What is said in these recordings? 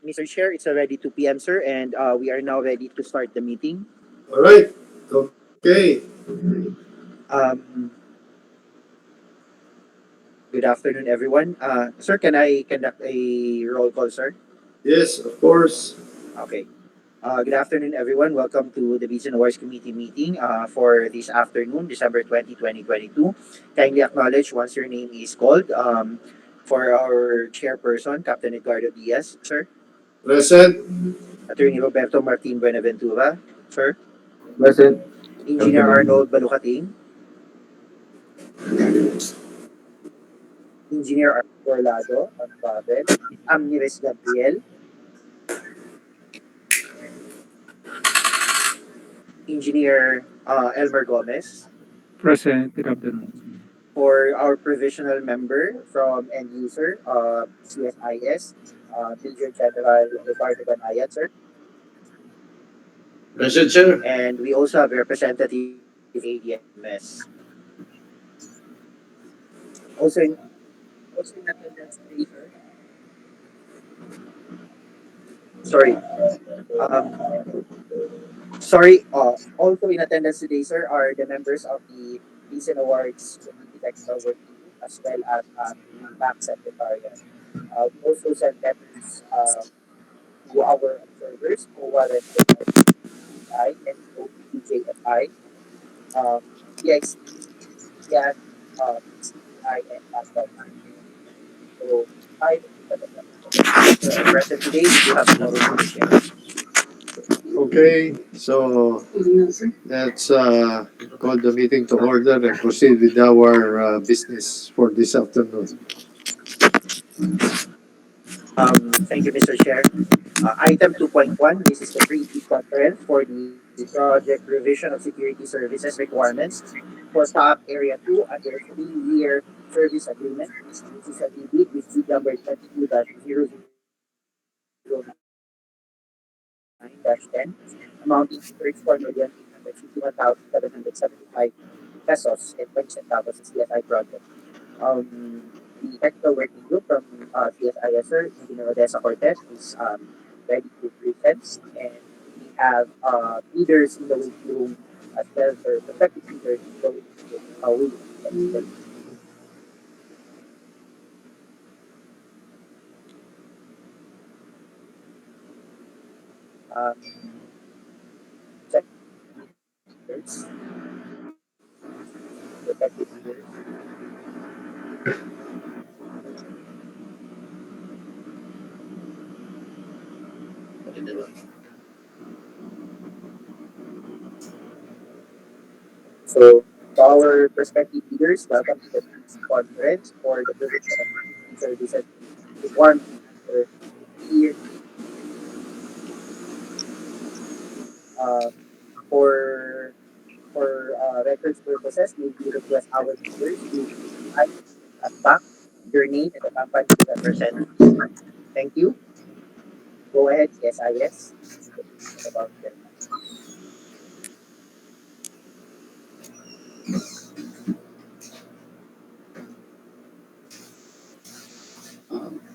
Mr. Chair, it's already 2 p.m., sir, and we are now ready to start the meeting. All right. Okay. Um, Good afternoon, everyone. Sir, can I conduct a roll call, sir? Yes, of course. Okay. Good afternoon, everyone. Welcome to the Vision Awards Committee meeting for this afternoon, December 20, 2022. Kindly acknowledge once your name is called. For our chairperson, Captain Edgardo Diaz, sir. Present. Attorney Roberto Martin Buenaventura, sir. Present. Engineer Afternoon. Arnold Balucating. Engineer Arnold Orlado, Pavel. Amires Gabriel. Engineer Elmer Gomez. Present. Good afternoon. For our provisional member from end user, CSIS, Major General Ricardo Banayat, sir. Present, sir. And we also have a representative ADMS. Also in, also in attendance today, sir. Sorry. Um, also in attendance today, sir, are the members of the Recent Awards Committee Technical Working Group as well as the BAC Secretariat. We also send letters to our observers, OWA I and OPJFI, um, PIC, and CPI and ASPAC. So, five people are present today. We do have tomorrow to share. Okay. So let's call the meeting to order and proceed with our business for this afternoon. Thank you, Mr. Chair. Item 2.1, this is the pre-bid conference for the project revision of security services requirements for CAAP Area 2 under a 3-year service agreement. This is a bid with bid number 22-0009-10, amounting to 34,861,775 pesos and 20 centavos sa CSI project. The technical working group from CSIS, sir, Engineer Odessa Cortez, is ready to present, and we have leaders in the waiting room as well, sir, prospective leaders in the waiting room waiting to get um, check leaders, prospective leaders. So, to our prospective leaders, welcome to the conference for the provision of security services requirement under 3 years. Um, for records purposes, may we request our leaders to type at back your name and the company you represent. Thank you. Go ahead, CSIS. About them.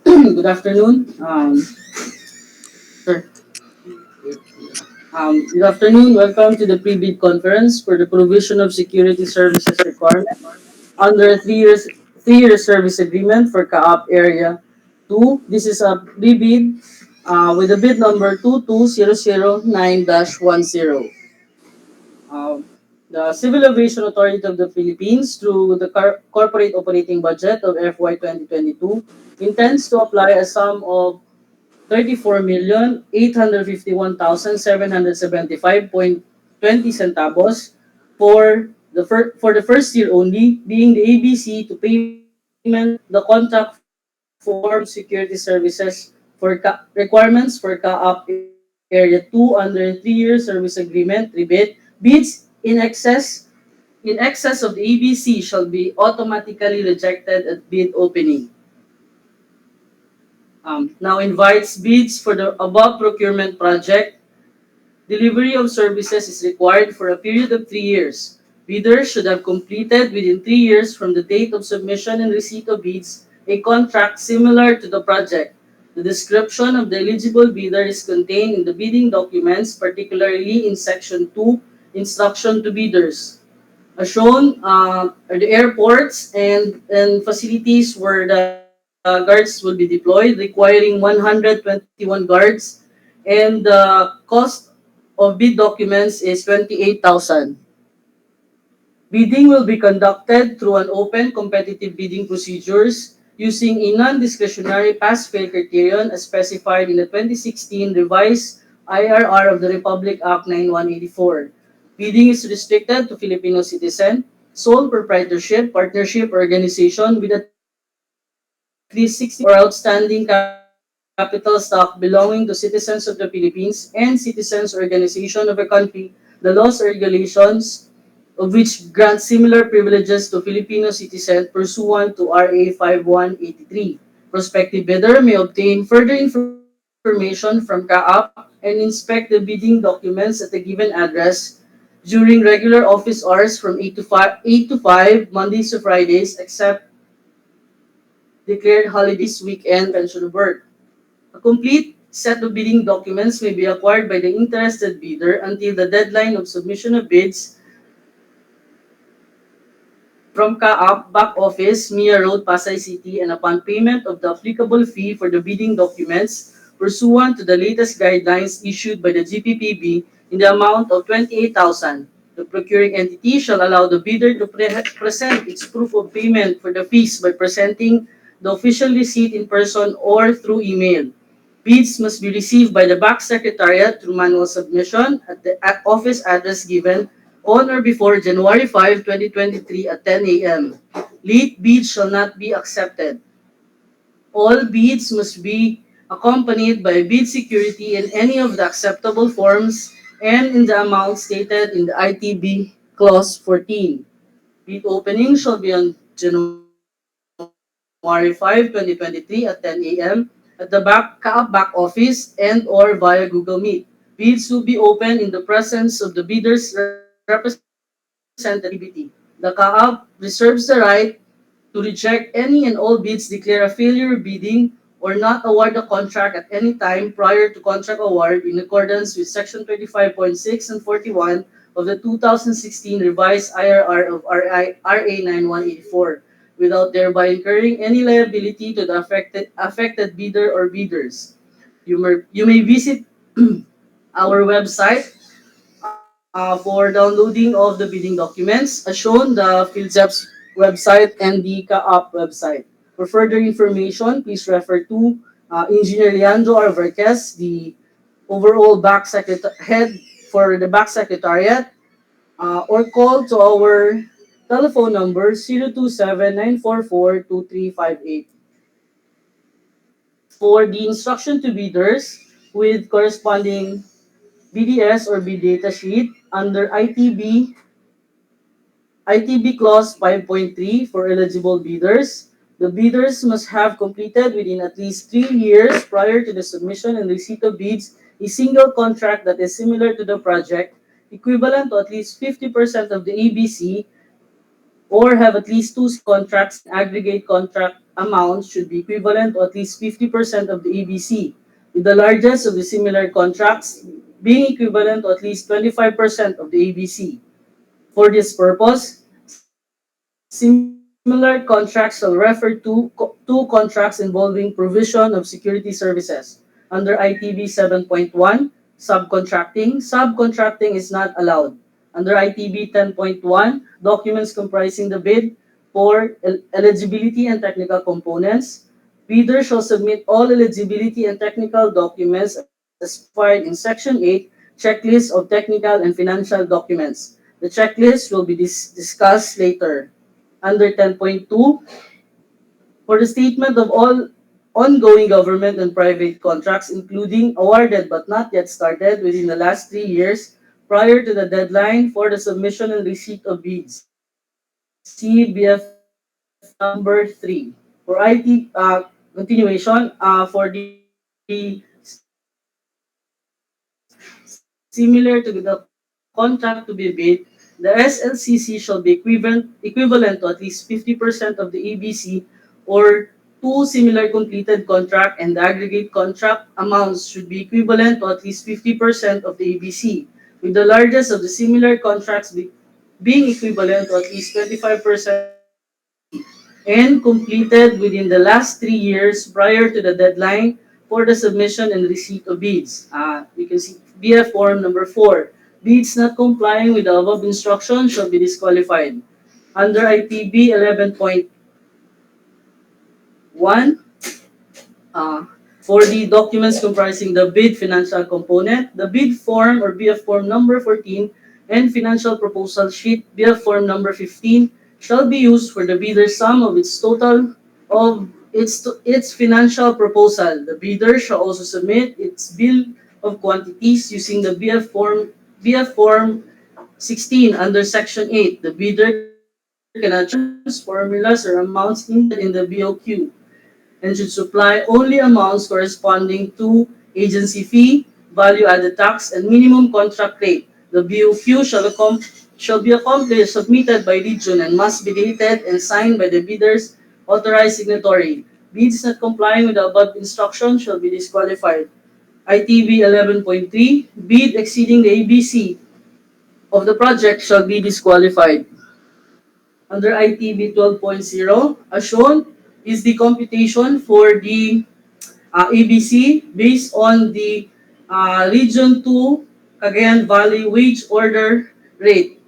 Good afternoon. Sir. Good afternoon. Welcome to the pre-bid conference for the provision of security services requirement under a three-year service agreement for CAAP Area 2. This is a pre-bid with a bid number 22009-10. Um, the Civil Aviation Authority of the Philippines, through the corporate operating budget of FY 2022, intends to apply a sum of 34,851,775.20 centavos for the first year only, being the ABC to payment the contract for security services for requirements for CAAP Area 2 under a 3-year service agreement rebate. Bids in excess of the ABC shall be automatically rejected at bid opening. Now invites bids for the above procurement project. Delivery of services is required for a period of 3 years. Bidders should have completed within 3 years from the date of submission and receipt of bids a contract similar to the project. The description of the eligible bidder is contained in the bidding documents, particularly in Section 2, Instruction to Bidders. As shown are the airports and facilities where the guards will be deployed, requiring 121 guards, and the cost of bid documents is 28,000. Bidding will be conducted through an open competitive bidding procedures using a non-discretionary pass-fail criterion as specified in the 2016 revised IRR of the Republic Act 9184. Bidding is restricted to Filipino citizen, sole proprietorship, partnership, or organization with at least 60% of the or outstanding capital stock belonging to citizens of the Philippines and citizens or organization of a country, the laws or regulations of which grant similar privileges to Filipino citizens pursuant to RA 5183. Prospective bidder may obtain further information from CAAP and inspect the bidding documents at the given address during regular office hours from 8 to 5 Mondays to Fridays except declared holidays, weekend, pension of work. A complete set of bidding documents may be acquired by the interested bidder until the deadline of submission of bids from CAAP Back Office, Mia Road, Pasay City, and upon payment of the applicable fee for the bidding documents pursuant to the latest guidelines issued by the GPPB in the amount of 28,000. The procuring entity shall allow the bidder to present its proof of payment for the fees by presenting the official receipt in person or through email. Bids must be received by the BAC Secretariat through manual submission at the office address given on or before January 5, 2023 at 10 a.m. Late bids shall not be accepted. All bids must be accompanied by bid security in any of the acceptable forms and in the amount stated in the ITB Clause 14. Bid opening shall be on January 5, 2023 at 10 a.m. at the CAAP back office and or via Google Meet. Bids will be open in the presence of the bidder's representative activity. The CAAP reserves the right to reject any and all bids, declare a failure of bidding, or not award a contract at any time prior to contract award in accordance with Section 25.6 and 41 of the 2016 revised IRR of RA 9184, without thereby incurring any liability to the affected bidder or bidders. You may visit our website for downloading of the bidding documents, as shown the PhilJEP's website and the CAAP website. For further information, please refer to Engineer Leandro Arvarquez, the overall head for the back secretariat, or call to our telephone number 027-944-2358. For the instruction to bidders with corresponding BDS or bid data sheet under ITB Clause 5.3 for eligible bidders. The bidders must have completed within at least 3 years prior to the submission and receipt of bids a single contract that is similar to the project, equivalent to at least 50% of the ABC, or have at least two contracts and aggregate contract amount should be equivalent to at least 50% of the ABC, with the largest of the similar contracts being equivalent to at least 25% of the ABC. For this purpose, similar contracts shall refer to two contracts involving provision of security services. Under ITB 7.1, subcontracting. Subcontracting is not allowed. Under ITB 10.1, documents comprising the bid for eligibility and technical components. Bidder shall submit all eligibility and technical documents as specified in Section 8, Checklist of Technical and Financial Documents. The checklist will be discussed later. Under 10.2, for the statement of all ongoing government and private contracts, including awarded but not yet started within the last 3 years prior to the deadline for the submission and receipt of bids. See BFF number 3. For IT continuation, for the similar to the contract to be bid, the SLCC shall be equivalent to at least 50% of the ABC or two similar completed contract, and the aggregate contract amounts should be equivalent to at least 50% of the ABC, with the largest of the similar contracts being equivalent to at least 25% of the ABC, and completed within the last 3 years prior to the deadline for the submission and receipt of bids. You can see BF form number 4. Bids not complying with the above instruction shall be disqualified. Under ITB 11.1, uh, for the documents comprising the bid financial component, the bid form or BF form number 14 and financial proposal sheet BF form number 15 shall be used for the bidder's sum of its total of its financial proposal. The bidder shall also submit its bill of quantities using the BF form 16 under section 8. The bidder cannot change formulas or amounts indicated in the BOQ and should supply only amounts corresponding to agency fee, value-added tax, and minimum contract rate. The BOQ shall be accomplished, submitted by region, and must be dated and signed by the bidder's authorized signatory. Bids not complying with the above instruction shall be disqualified. ITB 11.3, bid exceeding the ABC of the project shall be disqualified. Under ITB 12.0, as shown is the computation for the ABC based on the Region 2 Cagayan Valley wage order rate.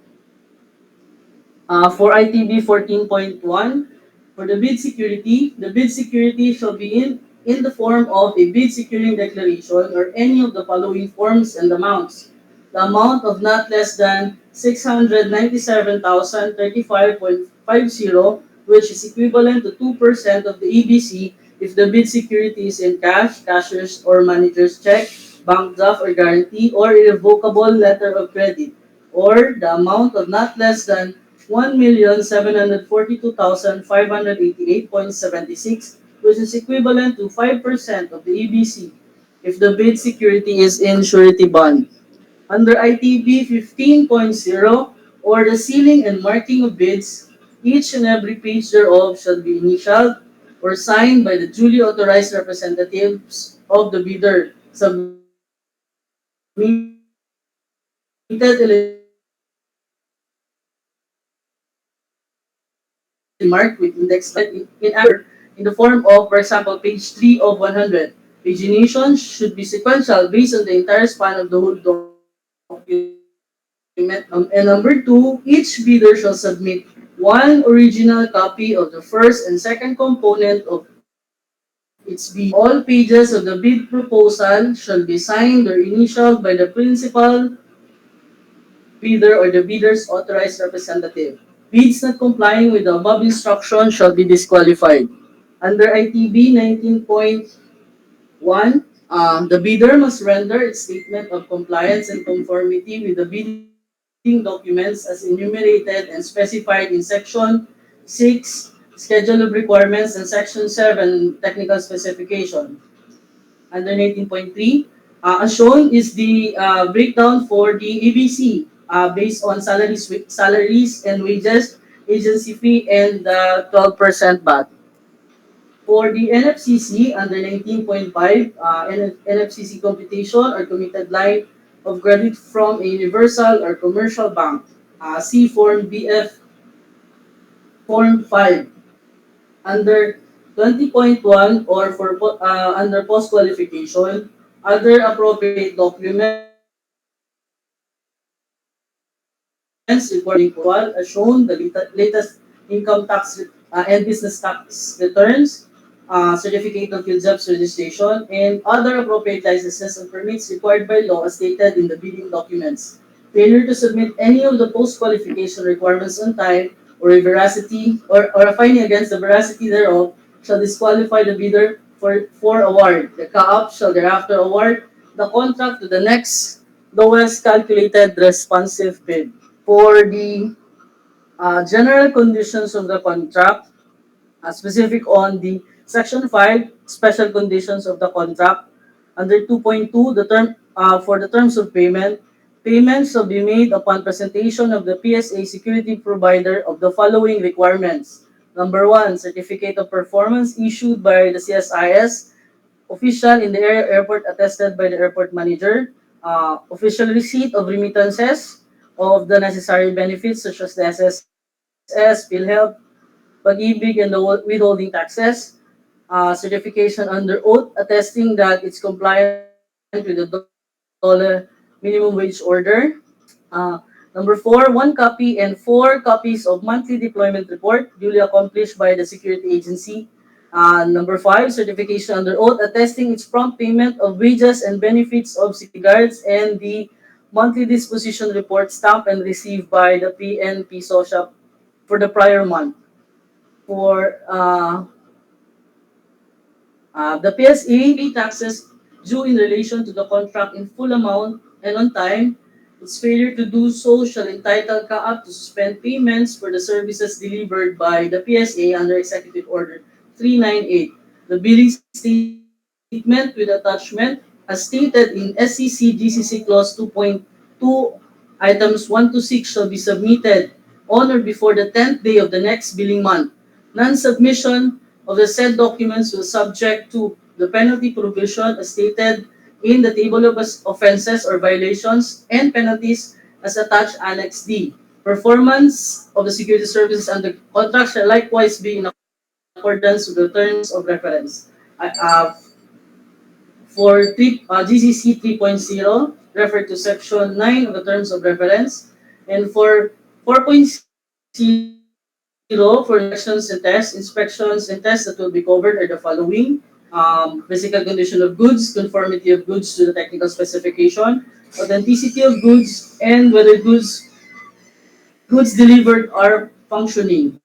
For ITB 14.1, for the bid security shall be in the form of a bid securing declaration or any of the following forms and amounts. The amount of not less than 697,035.50, which is equivalent to 2% of the EBC if the bid security is in cash, cashier's or manager's check, bank draft or guarantee, or irrevocable letter of credit, or the amount of not less than 1,742,588.76, which is equivalent to 5% of the EBC if the bid security is in surety bond. Under ITB 15.0, or the sealing and marking of bids, each and every page thereof shall be initialed or signed by the duly authorized representatives of the bidder, submitted electronically and marked with index in in the form of, for example, page 3 of 100. Pagination should be sequential based on the entire span of the whole document. And number 2, each bidder shall submit one original copy of the first and second component of its bid. All pages of the bid proposal shall be signed or initialed by the principal bidder or the bidder's authorized representative. Bids not complying with the above instruction shall be disqualified. Under ITB 19.1, the bidder must render its statement of compliance and conformity with the bidding documents as enumerated and specified in Section 6, Schedule of Requirements, and Section 7, Technical Specification. Under 19.3, as shown is the breakdown for the ABC based on salaries and wages, agency fee, and 12% BAT. For the NFCC, under 19.5, NFCC computation or committed line of credit from a universal or commercial bank, C Form BF Form 5. Under 20.1, or for under post-qualification, other appropriate documents required by law as stated in the bidding documents, including as shown, the latest income tax and business tax returns, certificate of field jobs registration, and other appropriate licenses and permits required by law as stated in the bidding documents. Failure to submit any of the post-qualification requirements on time, or a veracity or a finding against the veracity thereof, shall disqualify the bidder for award. The CAAP shall thereafter award the contract to the next lowest calculated responsive bid. For the general conditions of the contract, specific on the Section 5, special conditions of the contract. Under 2.2, for the terms of payment, payments shall be made upon presentation of the PSA security provider of the following requirements. Number one, certificate of performance issued by the CSIS, official in the area airport attested by the airport manager, official receipt of remittances of the necessary benefits such as the SSS, PhilHealth, Pag-ibig, and the withholding taxes, certification under oath attesting that it's compliant with the dollar minimum wage order. Number four, one copy and four copies of monthly deployment report duly accomplished by the security agency. Number five, certification under oath attesting its prompt payment of wages and benefits of security guards and the monthly disposition report stamped and received by the PNP SOSHA for the prior month. For the PSA taxes due in relation to the contract in full amount and on time. Its failure to do so shall entitle CAAP to suspend payments for the services delivered by the PSA under Executive Order 398. The billing statement with attachment, as stated in SCC GCC Clause 2.2, items 1 to 6 shall be submitted on or before the 10th day of the next billing month. Non-submission of the said documents will subject to the penalty provision as stated in the table of offenses or violations and penalties as attached Annex D. Performance of the security services under contract shall likewise be in accordance with the terms of reference. For GCC 3.0, refer to Section 9 of the terms of reference. And for 4.0, for inspections and inspections and tests that will be covered are the following. Physical condition of goods, conformity of goods to the technical specification, authenticity of goods, and whether goods delivered are functioning.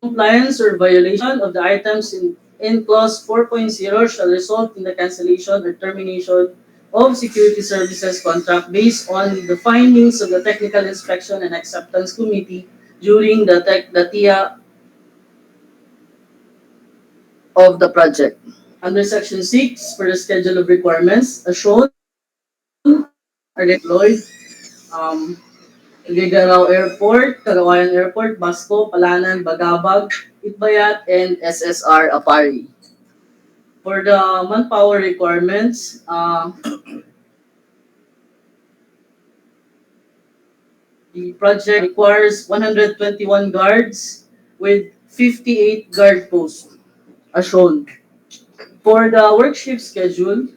Non-compliance or violation of the items in Clause 4.0 shall result in the cancellation or termination of security services contract based on the findings of the Technical Inspection and Acceptance Committee during the TIA of the project. Under Section 6, for the schedule of requirements, as shown, are deployed Ligaraw Airport, Cagayan Airport, Basco, Palanan, Bagabag, Itbayat, and SSR Apari. For the manpower requirements, the project requires 121 guards with 58 guard posts, as shown. For the work shift schedule,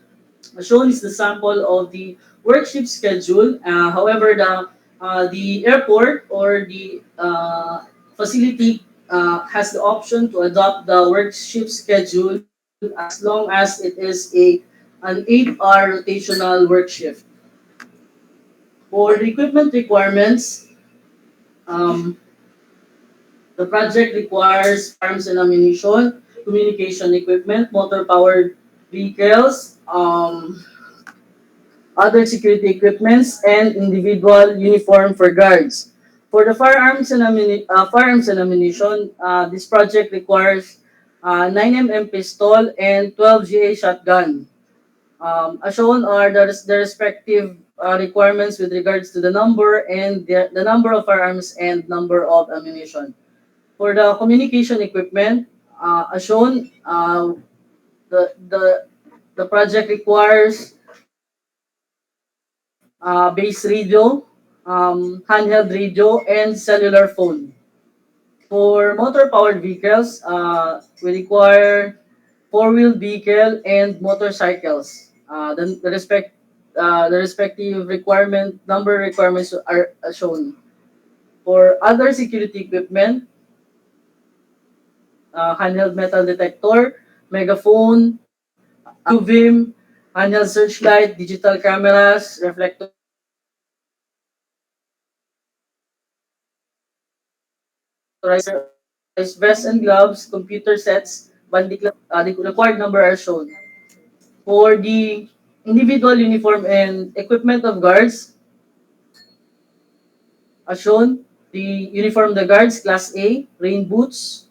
as shown is the sample of the work shift schedule. However, the airport or the facility has the option to adopt the work shift schedule as long as it is an 8-hour rotational work shift. For the equipment requirements, um, the project requires firearms and ammunition, communication equipment, motor powered vehicles, other security equipments, and individual uniform for guards. For the firearms and ammunition, this project requires 9mm pistol and 12 GA shotgun. As shown are the respective requirements with regards to the number and the number of firearms and number of ammunition. For the communication equipment, as shown, the, the, the project requires base radio, handheld radio, and cellular phone. For motor-powered vehicles, we require four-wheel vehicle and motorcycles. The respective number requirements are shown. For other security equipment, handheld metal detector, megaphone, UVIM, handheld searchlight, digital cameras, reflectorized vests and gloves, computer sets, the required number are shown. For the individual uniform and equipment of guards, as shown, the uniform of the guards, Class A, rain boots,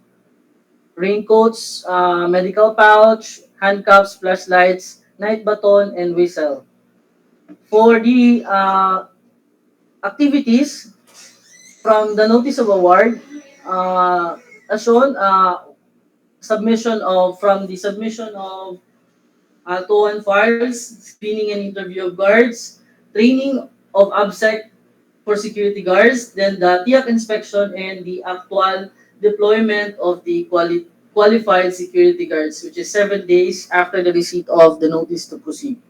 raincoats, medical pouch, handcuffs, flashlights, night baton, and whistle. For the activities from the notice of award, as shown, submission of from the submission of tow files, screening and interview of guards, training of ABSEC for security guards, then the TIAC inspection and the actual deployment of the qualified security guards, which is 7 days after the receipt of the notice to proceed.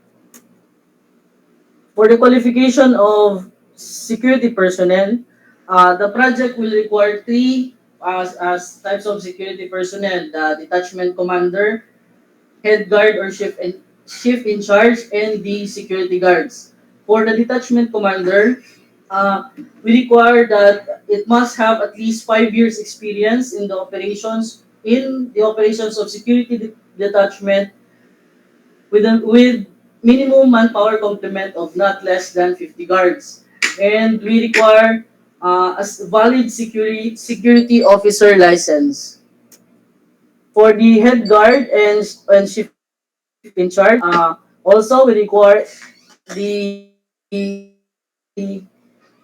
For the qualification of security personnel, the project will require three as types of security personnel: the detachment commander, head guard or shift in charge, and the security guards. For the detachment commander, we require that it must have at least 5 years experience in the operations of security detachment with minimum manpower complement of not less than 50 guards. And we require a valid security officer license. For the head guard and shift in charge, also we require the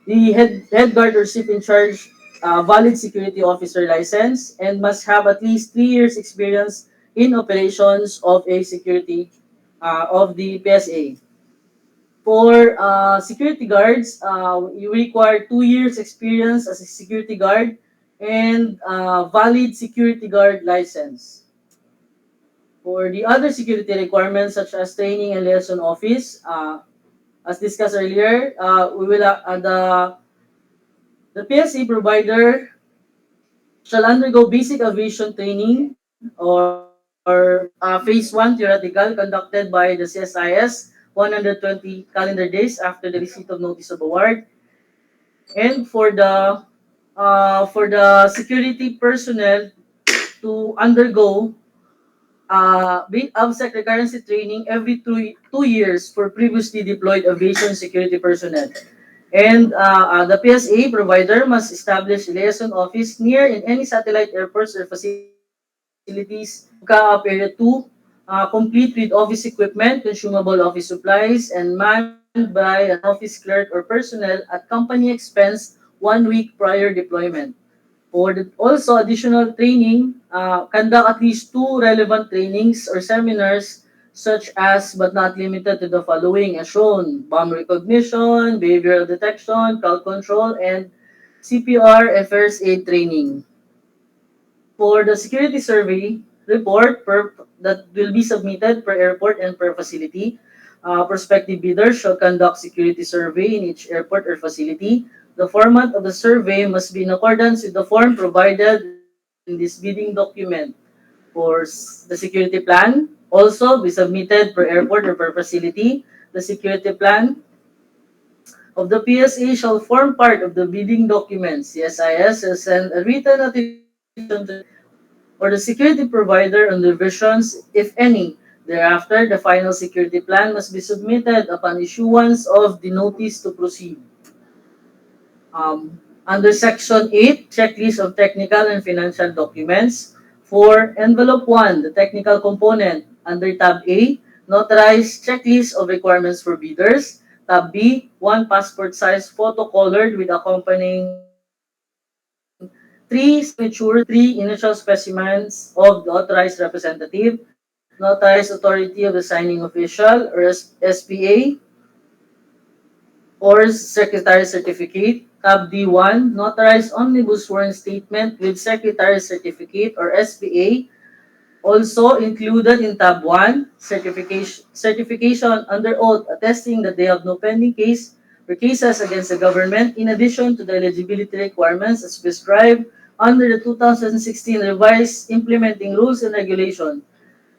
the head guard or shift in charge valid security officer license and must have at least 3 years experience in operations of a security of the PSA. For security guards, you require 2 years experience as a security guard and valid security guard license. For the other security requirements such as training and liaison office, as discussed earlier, we will the PSA provider shall undergo basic aviation training or phase 1 theoretical conducted by the CSIS 120 calendar days after the receipt of notice of award. And for the security personnel to undergo AVSEC recurrency training every 2 years for previously deployed aviation security personnel. And the PSA provider must establish a liaison office near in any satellite airports or facilities of CAAP Area 2, complete with office equipment, consumable office supplies, and manned by an office clerk or personnel at company expense 1 week prior deployment. Also, additional training, conduct at least 2 relevant trainings or seminars such as but not limited to the following as shown: bomb recognition, behavioral detection, crowd control, and CPR and first aid training. For the security survey report that will be submitted per airport and per facility, prospective bidders shall conduct security survey in each airport or facility. The format of the survey must be in accordance with the form provided in this bidding document. For the security plan, also be submitted per airport or per facility. The security plan of the PSA shall form part of the bidding document. CSIS will send a written notification to or the security provider on the revisions, if any. Thereafter, the final security plan must be submitted upon issuance of the notice to proceed. Under Section 8, Checklist of Technical and Financial Documents. For Envelope 1, the technical component. Under Tab A, Notarized Checklist of Requirements for Bidders. Tab B, one passport size photo colored with accompanying 3 initial specimens of the authorized representative, notarized authority of the signing official or SPA, or Secretary Certificate. Tab D1, Notarized Omnibus Sworn Statement with Secretary Certificate or SPA. Also included in Tab 1, certification under oath attesting that they have no pending case or cases against the government, in addition to the eligibility requirements as prescribed under the 2016 revised implementing rules and regulation.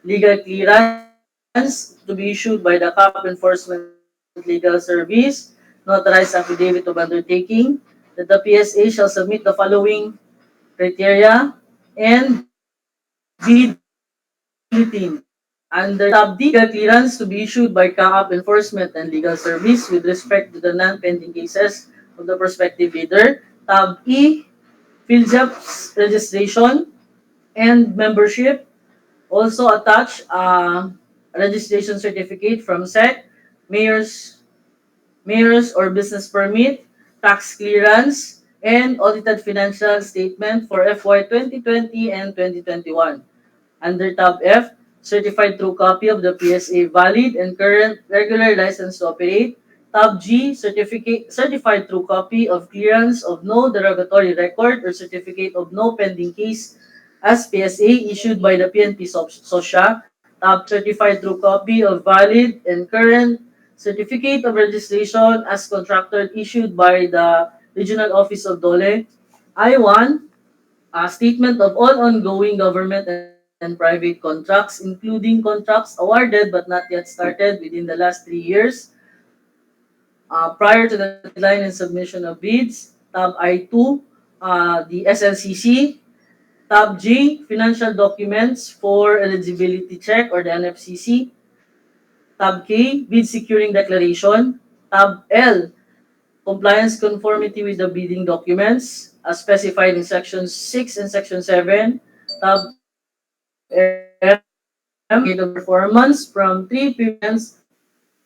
Legal clearance to be issued by the CAAP Enforcement Legal Service, notarized affidavit of undertaking that the PSA shall submit the following criteria and bid bulletin. Under Tab D, legal clearance to be issued by CAAP Enforcement and Legal Service with respect to the non-pending cases of the prospective bidder. Tab E, PhilJobs registration and membership. Also attach registration certificate from SEC, mayor's or business permit, tax clearance, and audited financial statement for FY 2020 and 2021. Under tab F, certified true copy of the PSA valid and current regular license to operate. Tab G, certified true copy of clearance of no derogatory record or certificate of no pending case as PSA issued by the PNP SOSHA. Tab certified true copy of valid and current certificate of registration as contractor issued by the Regional Office of Dole. I-1, a statement of all ongoing government and private contracts, including contracts awarded but not yet started within the last 3 years, prior to the deadline and submission of bids. Tab I2, the SLCC. Tab G, financial documents for eligibility check or the NFCC. Tab K, bid securing declaration. Tab L, compliance conformity with the bidding documents as specified in Section 6 and Section 7. Tab M, certificate of performance from 3 periods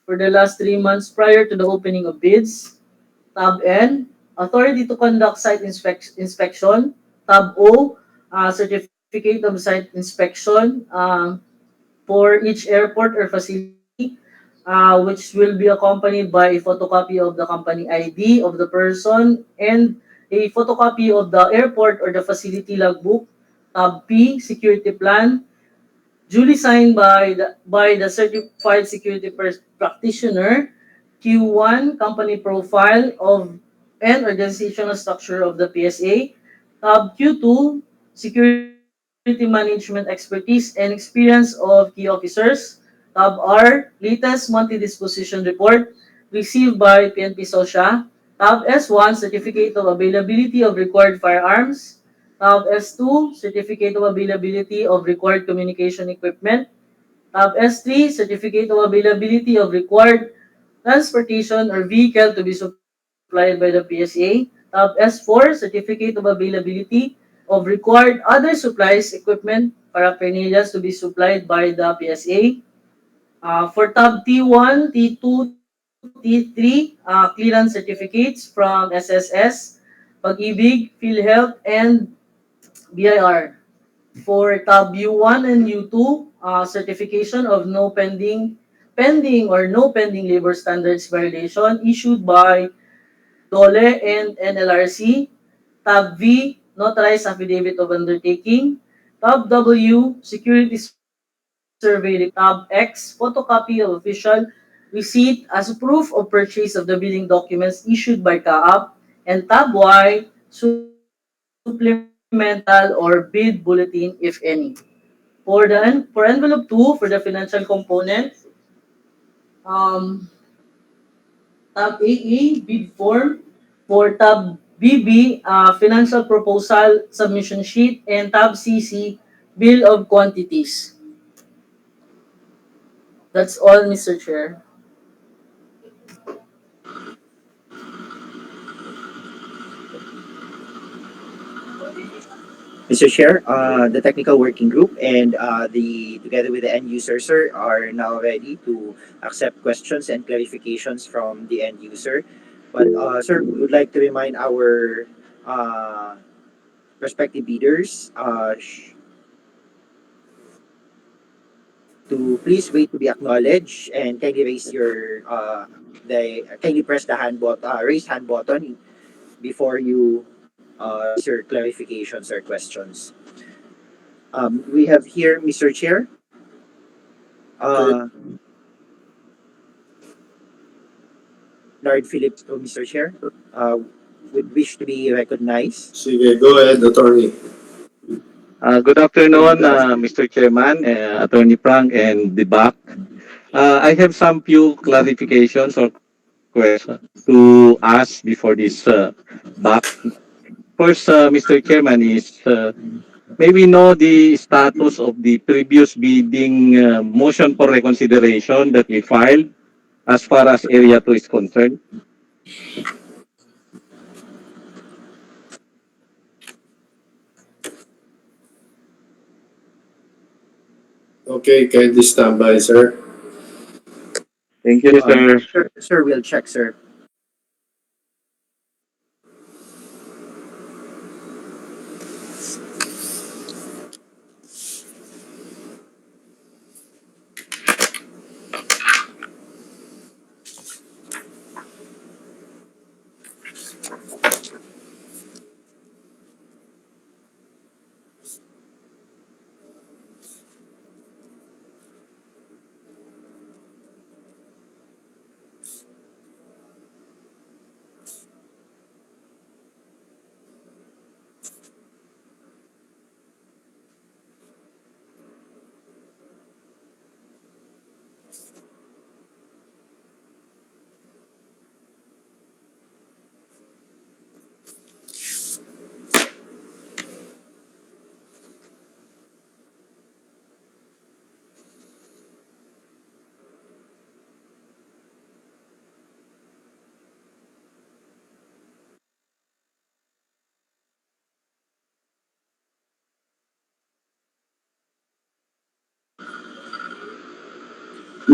for the last 3 months prior to the opening of bids. Tab N, authority to conduct site inspection. Tab O, certificate of site inspection for each airport or facility, which will be accompanied by a photocopy of the company ID of the person and a photocopy of the airport or the facility logbook. Tab P, security plan, duly signed by the certified security practitioner. Q1, company profile of and organizational structure of the PSA. Tab Q2, security management expertise and experience of key officers. Tab R, latest monthly disposition report received by PNP SOSHA. Tab S1, certificate of availability of required firearms. Tab S2, certificate of availability of required communication equipment. Tab S3, certificate of availability of required transportation or vehicle to be supplied by the PSA. Tab S4, certificate of availability of required other supplies, equipment, paraphernalias to be supplied by the PSA. For tab T1, T2, T3, clearance certificates from SSS, Pag-ibig, PhilHealth, and BIR. For tab U1 and U2, certification of no pending or no pending labor standards violation issued by DOLE and NLRC. Tab V, notarized affidavit of undertaking. Tab W, security survey report. Tab X, photocopy of official receipt as proof of purchase of the bidding documents issued by CAAP. And Tab Y, supplemental or bid bulletin if any. For envelope 2, for the financial component, um, tab AA, bid form. For tab BB, financial proposal submission sheet. And tab CC, bill of quantities. That's all, Mr. Chair. Mr. Chair, the technical working group and the together with the end user, sir, are now ready to accept questions and clarifications from the end user. But sir, we would like to remind our uh, prospective bidders to please wait to be acknowledged and kindly raise your kindly press the raise hand button before you raise your clarifications or questions. We have here, Mr. Chair, Okay. uh, Lord Philip, Mr. Chair, would wish to be recognized. Sige, go ahead, attorney. Good afternoon, Mr. Chairman, Attorney Frank, and the BAC. I have some few clarifications or questions to ask before this BAC. First, Mr. Chairman, is may we know the status of the previous bidding motion for reconsideration that we filed as far as Area 2 is concerned? Okay, kindly stand by, sir. Thank you, Um, sir. sir, we'll check, sir.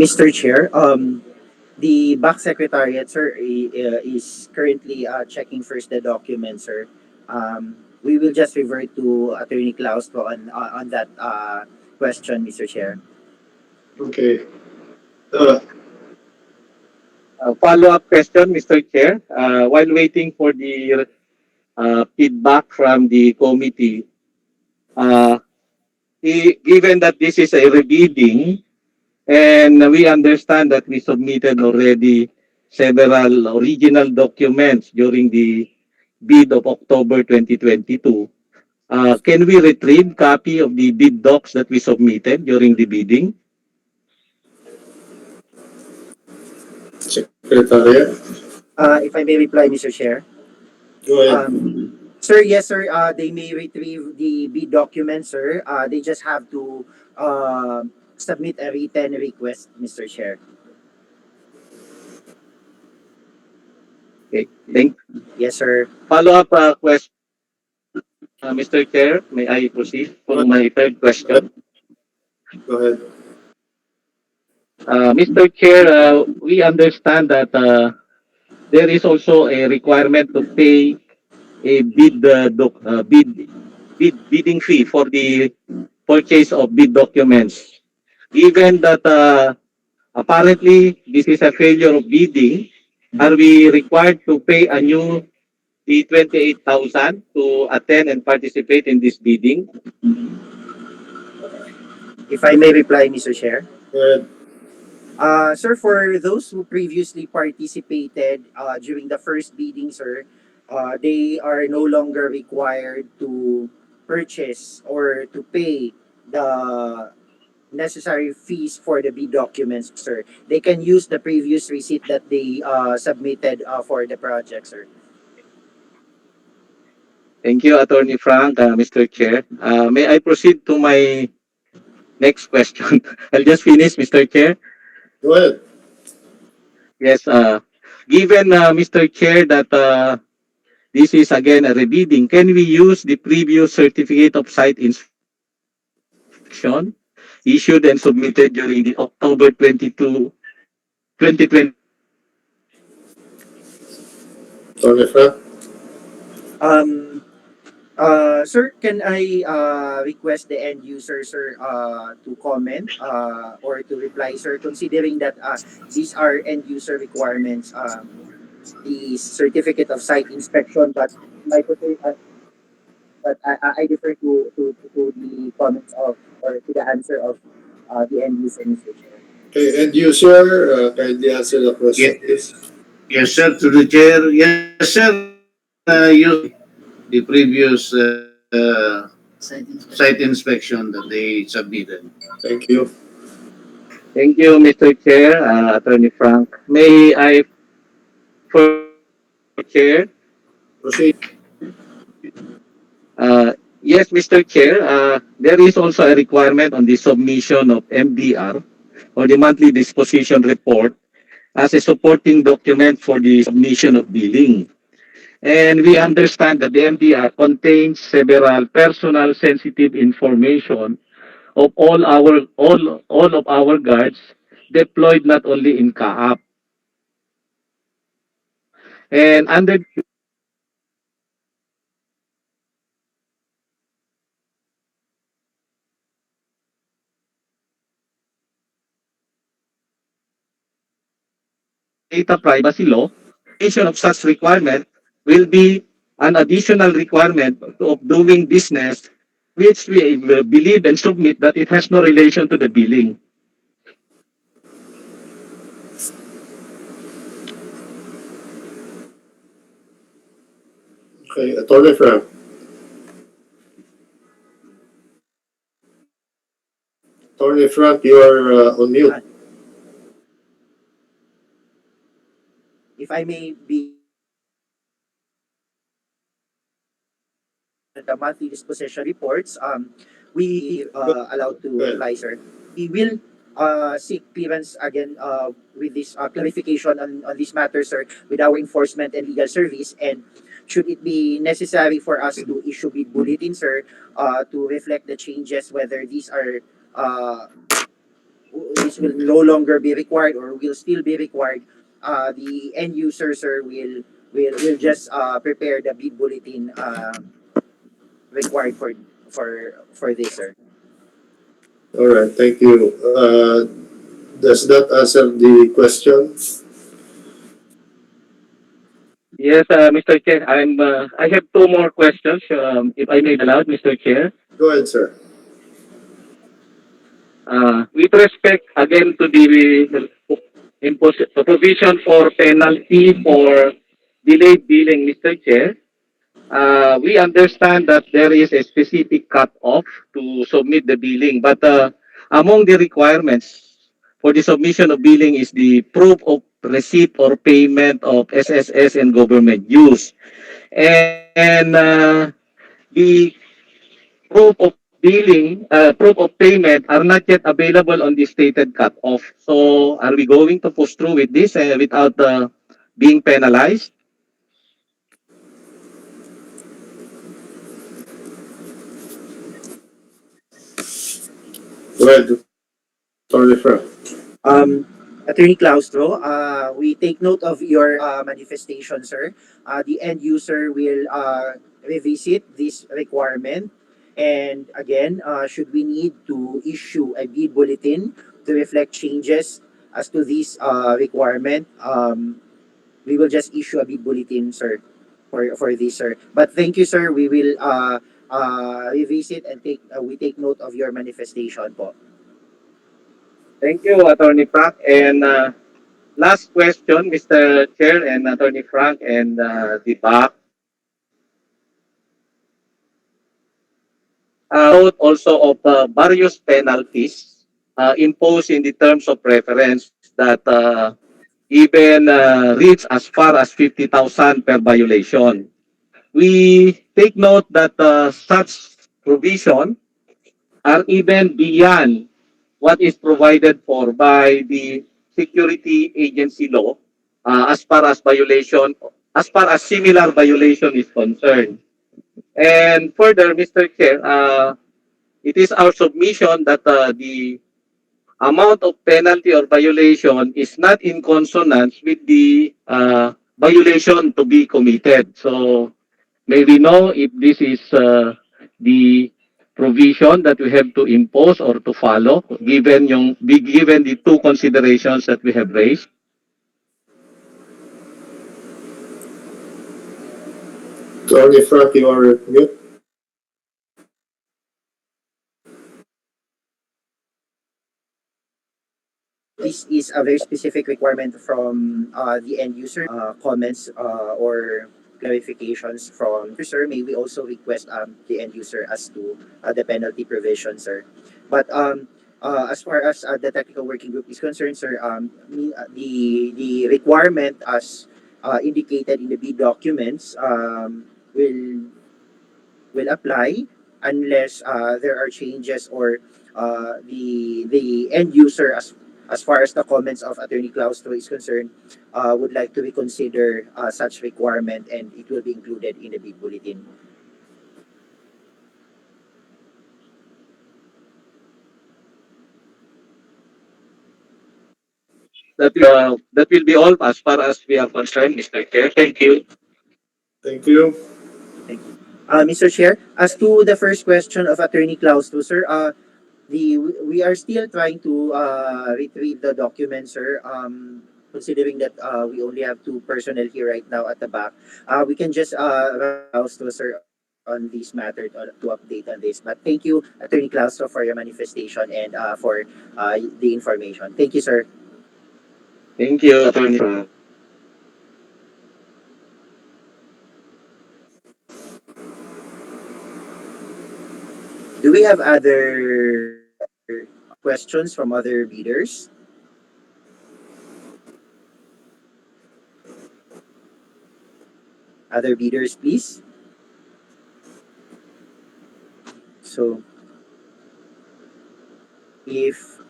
Mr. Chair, the back secretariat, sir, is currently checking first the documents, sir. We will just revert to Attorney Klaus po on that question, Mr. Chair. Okay. Uh, Follow-up question, Mr. Chair. While waiting for the feedback from the committee, uh, given that this is a rebidding, and we understand that we submitted already several original documents during the bid of October 2022. Can we retrieve copy of the bid docs that we submitted during the bidding? Secretariat, If I may reply, Mr. Chair. go ahead. Sir, yes, sir. They may retrieve the B documents, sir. They just have to submit a written request, Mr. Chair. Okay. Thank. Yes, sir. Follow-up question, Mr. Chair. May I proceed Go for my third ahead. question? Go ahead. Mr. Chair, we understand that there is also a requirement to pay a bidding fee for the purchase of bid documents. Given that apparently this is a failure of bidding, are we required to pay anew the 28,000 to attend and participate in this bidding? If I may reply, Mr. Chair. Go ahead. Sir, for those who previously participated during the first bidding, sir, they are no longer required to purchase or to pay the necessary fees for the bid documents, sir. They can use the previous receipt that they submitted for the project, sir. Thank you, Attorney Frank, Mr. Chair. May I proceed to my next question? I'll just finish, Mr. Chair. Go ahead. Yes, given, Mr. Chair, that this is again a rebidding, can we use the previous certificate of site inspection issued and submitted during the October 2022 Tony Frank. Um, Sir, can I request the end user, sir, to comment or to reply, sir, considering that these are end user requirements, the certificate of site inspection, but my but I defer to the comments of or to the answer of the end user, Mr. Chair. Okay, end user, kindly answer the question, please. Yes, sir, to the chair. Yes, sir, the previous site inspection that they submitted. Thank you. Thank you, Mr. Chair, Attorney Frank. May I further clarify, Mr. Chair? Proceed. Yes, Mr. Chair, there is also a requirement on the submission of MDR or the monthly disposition report as a supporting document for the submission of billing. And we understand that the MDR contains several personal sensitive information of all of our guards deployed not only in CAAP. And under data privacy law, creation of such requirement will be an additional requirement of doing business which we believe and submit that it has no relation to the billing. Okay, Attorney Frank. Attorney Frank, you are on mute. If I may be the monthly disposition reports, we allowed to Go ahead. reply, sir. We will seek clearance again with this clarification on this matter, sir, with our enforcement and legal service. And should it be necessary for us to issue bid bulletin, sir, to reflect the changes, whether these are uh, this will no longer be required or will still be required, the end user, sir, will just prepare the bid bulletin required for this, sir. All right, thank you. Does that answer the question? Yes, Mr. Chair, I have two more questions, if I may be allowed, Mr. Chair. Go ahead, sir. With respect again to the provision for penalty for delayed billing, Mr. Chair, we understand that there is a specific cut-off to submit the billing, but among the requirements for the submission of billing is the proof of receipt or payment of SSS and government use. And the proof of payment are not yet available on the stated cut-off. So are we going to push through with this without being penalized? Go ahead, Attorney Frank. Um, Attorney Claustro, we take note of your manifestation, sir. The end user will revisit this requirement. And again, should we need to issue a bid bulletin to reflect changes as to this requirement, we will just issue a bid bulletin, sir, for this, sir. But thank you, sir. We will revisit and we take note of your manifestation po. Thank you, Attorney Frank. And last question, Mr. Chair and Attorney Frank and the BAC. Note also of various penalties imposed in the terms of reference that even reach as far as 50,000 per violation. We take note that such provision are even beyond what is provided for by the security agency law as far as similar violation is concerned. And further, Mr. Chair, it is our submission that the amount of penalty or violation is not in consonance with the violation to be committed. So may we know if this is the provision that we have to impose or to follow, given the two considerations that we have raised? Attorney Frank, you are mute. This is a very specific requirement from the end user. Comments or clarifications from sir, may we also request the end user as to the penalty provision, sir. But as far as the technical working group is concerned, sir, the requirement as indicated in the B documents will apply unless there are changes or the end user as far as the comments of Attorney Claustro is concerned would like to reconsider such requirement and it will be included in the big bulletin. That will be all as far as we are concerned, Mr. Chair. Thank you. Thank you. Thank you. Mr. Chair, as to the first question of Attorney Claustro, sir, we are still trying to retrieve the document, sir. Considering that we only have two personnel here right now at the back, we can just Claustro, sir, on this matter to update on this. But thank you, Attorney Claustro, for your manifestation and for the information. Thank you, sir. Thank you, Attorney Frank. Do we have other questions from other bidders? Other bidders, please. So if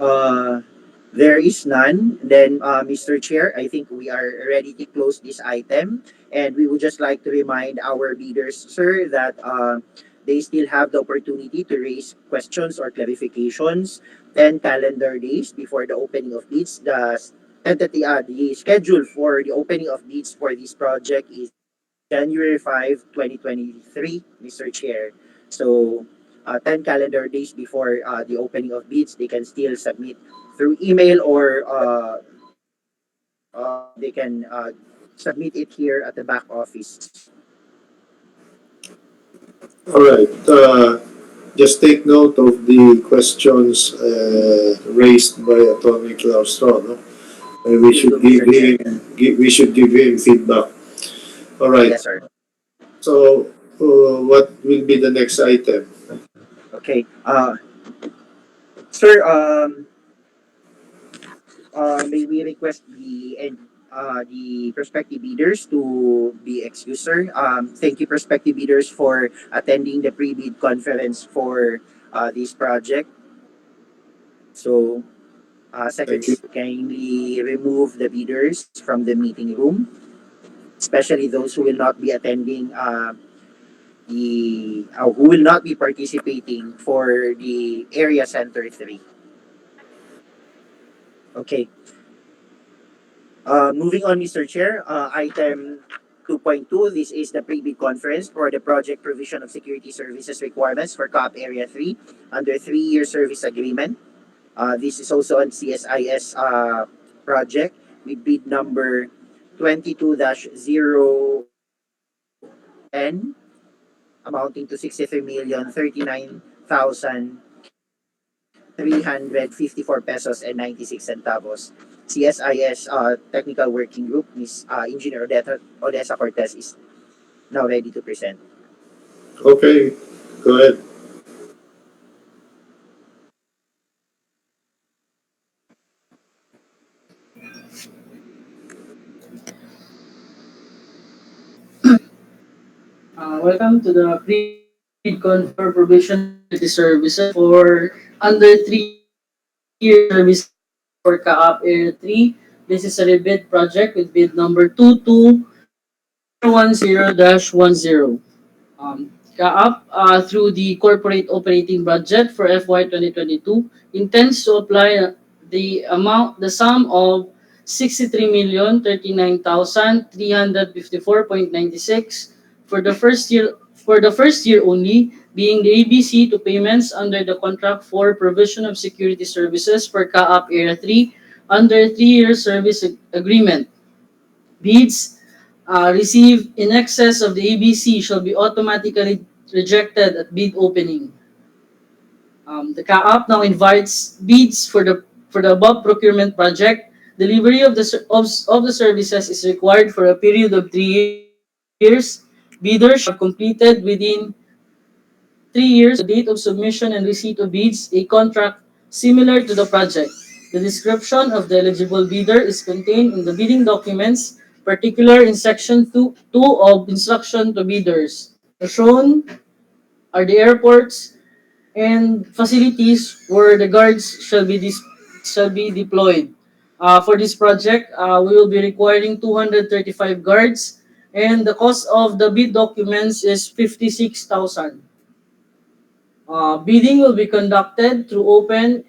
there is none, then Mr. Chair, I think we are ready to close this item. And we would just like to remind our bidders, sir, that they still have the opportunity to raise questions or clarifications 10 calendar days before the opening of bids. The schedule for the opening of bids for this project is January 5, 2023, Mr. Chair. So, 10 calendar days before the opening of bids, they can still submit through email or they can submit it here at the back office. All right. Just take note of the questions raised by Attorney Claustro. No? We Will do, should Mr. Chair. we should give him feedback. All right. Yes, sir. So, what will be the next item? Okay. Sir, may we request the prospective bidders to be excused, sir. Thank you, prospective bidders, for attending the pre-bid conference for this project. So, Thank you. secretary, kindly remove the bidders from the meeting room, especially those who will not be attending who will not be participating for the area center 3. Okay. Moving on, Mr. Chair, item 2.2, this is the pre-bid conference for the project provision of security services requirements for CAAP Area 3 under 3-year service agreement. This is also on CSIS project with bid number 22-010, amounting to 63,039,354 pesos and 96 centavos. CSIS Technical Working Group, Ms. Engineer Odessa Cortez is now ready to present. Okay. Go ahead. Welcome to the pre-bid con for provision of security services for under 3-year service for CAAP Area 3. This is a rebid project with bid number 22010-10. CAAP, through the corporate operating budget for FY 2022, intends to apply the sum of 63,039,354.96 for the first year only, being the ABC to payments under the contract for provision of security services for CAAP Area 3 under 3-year service agreement. Bids received in excess of the ABC shall be automatically rejected at bid opening. The CAAP now invites bids for the above procurement project. Delivery of of the services is required for a period of 3 years. Bidders shall have completed within 3 years of the date of submission and receipt of bids a contract similar to the project. The description of the eligible bidder is contained in the bidding documents, particular in section 2 of instruction to bidders. The shown are the airports and facilities where the guards shall be deployed. For this project, we will be requiring 235 guards, and the cost of the bid documents is 56,000. Bidding will be conducted through open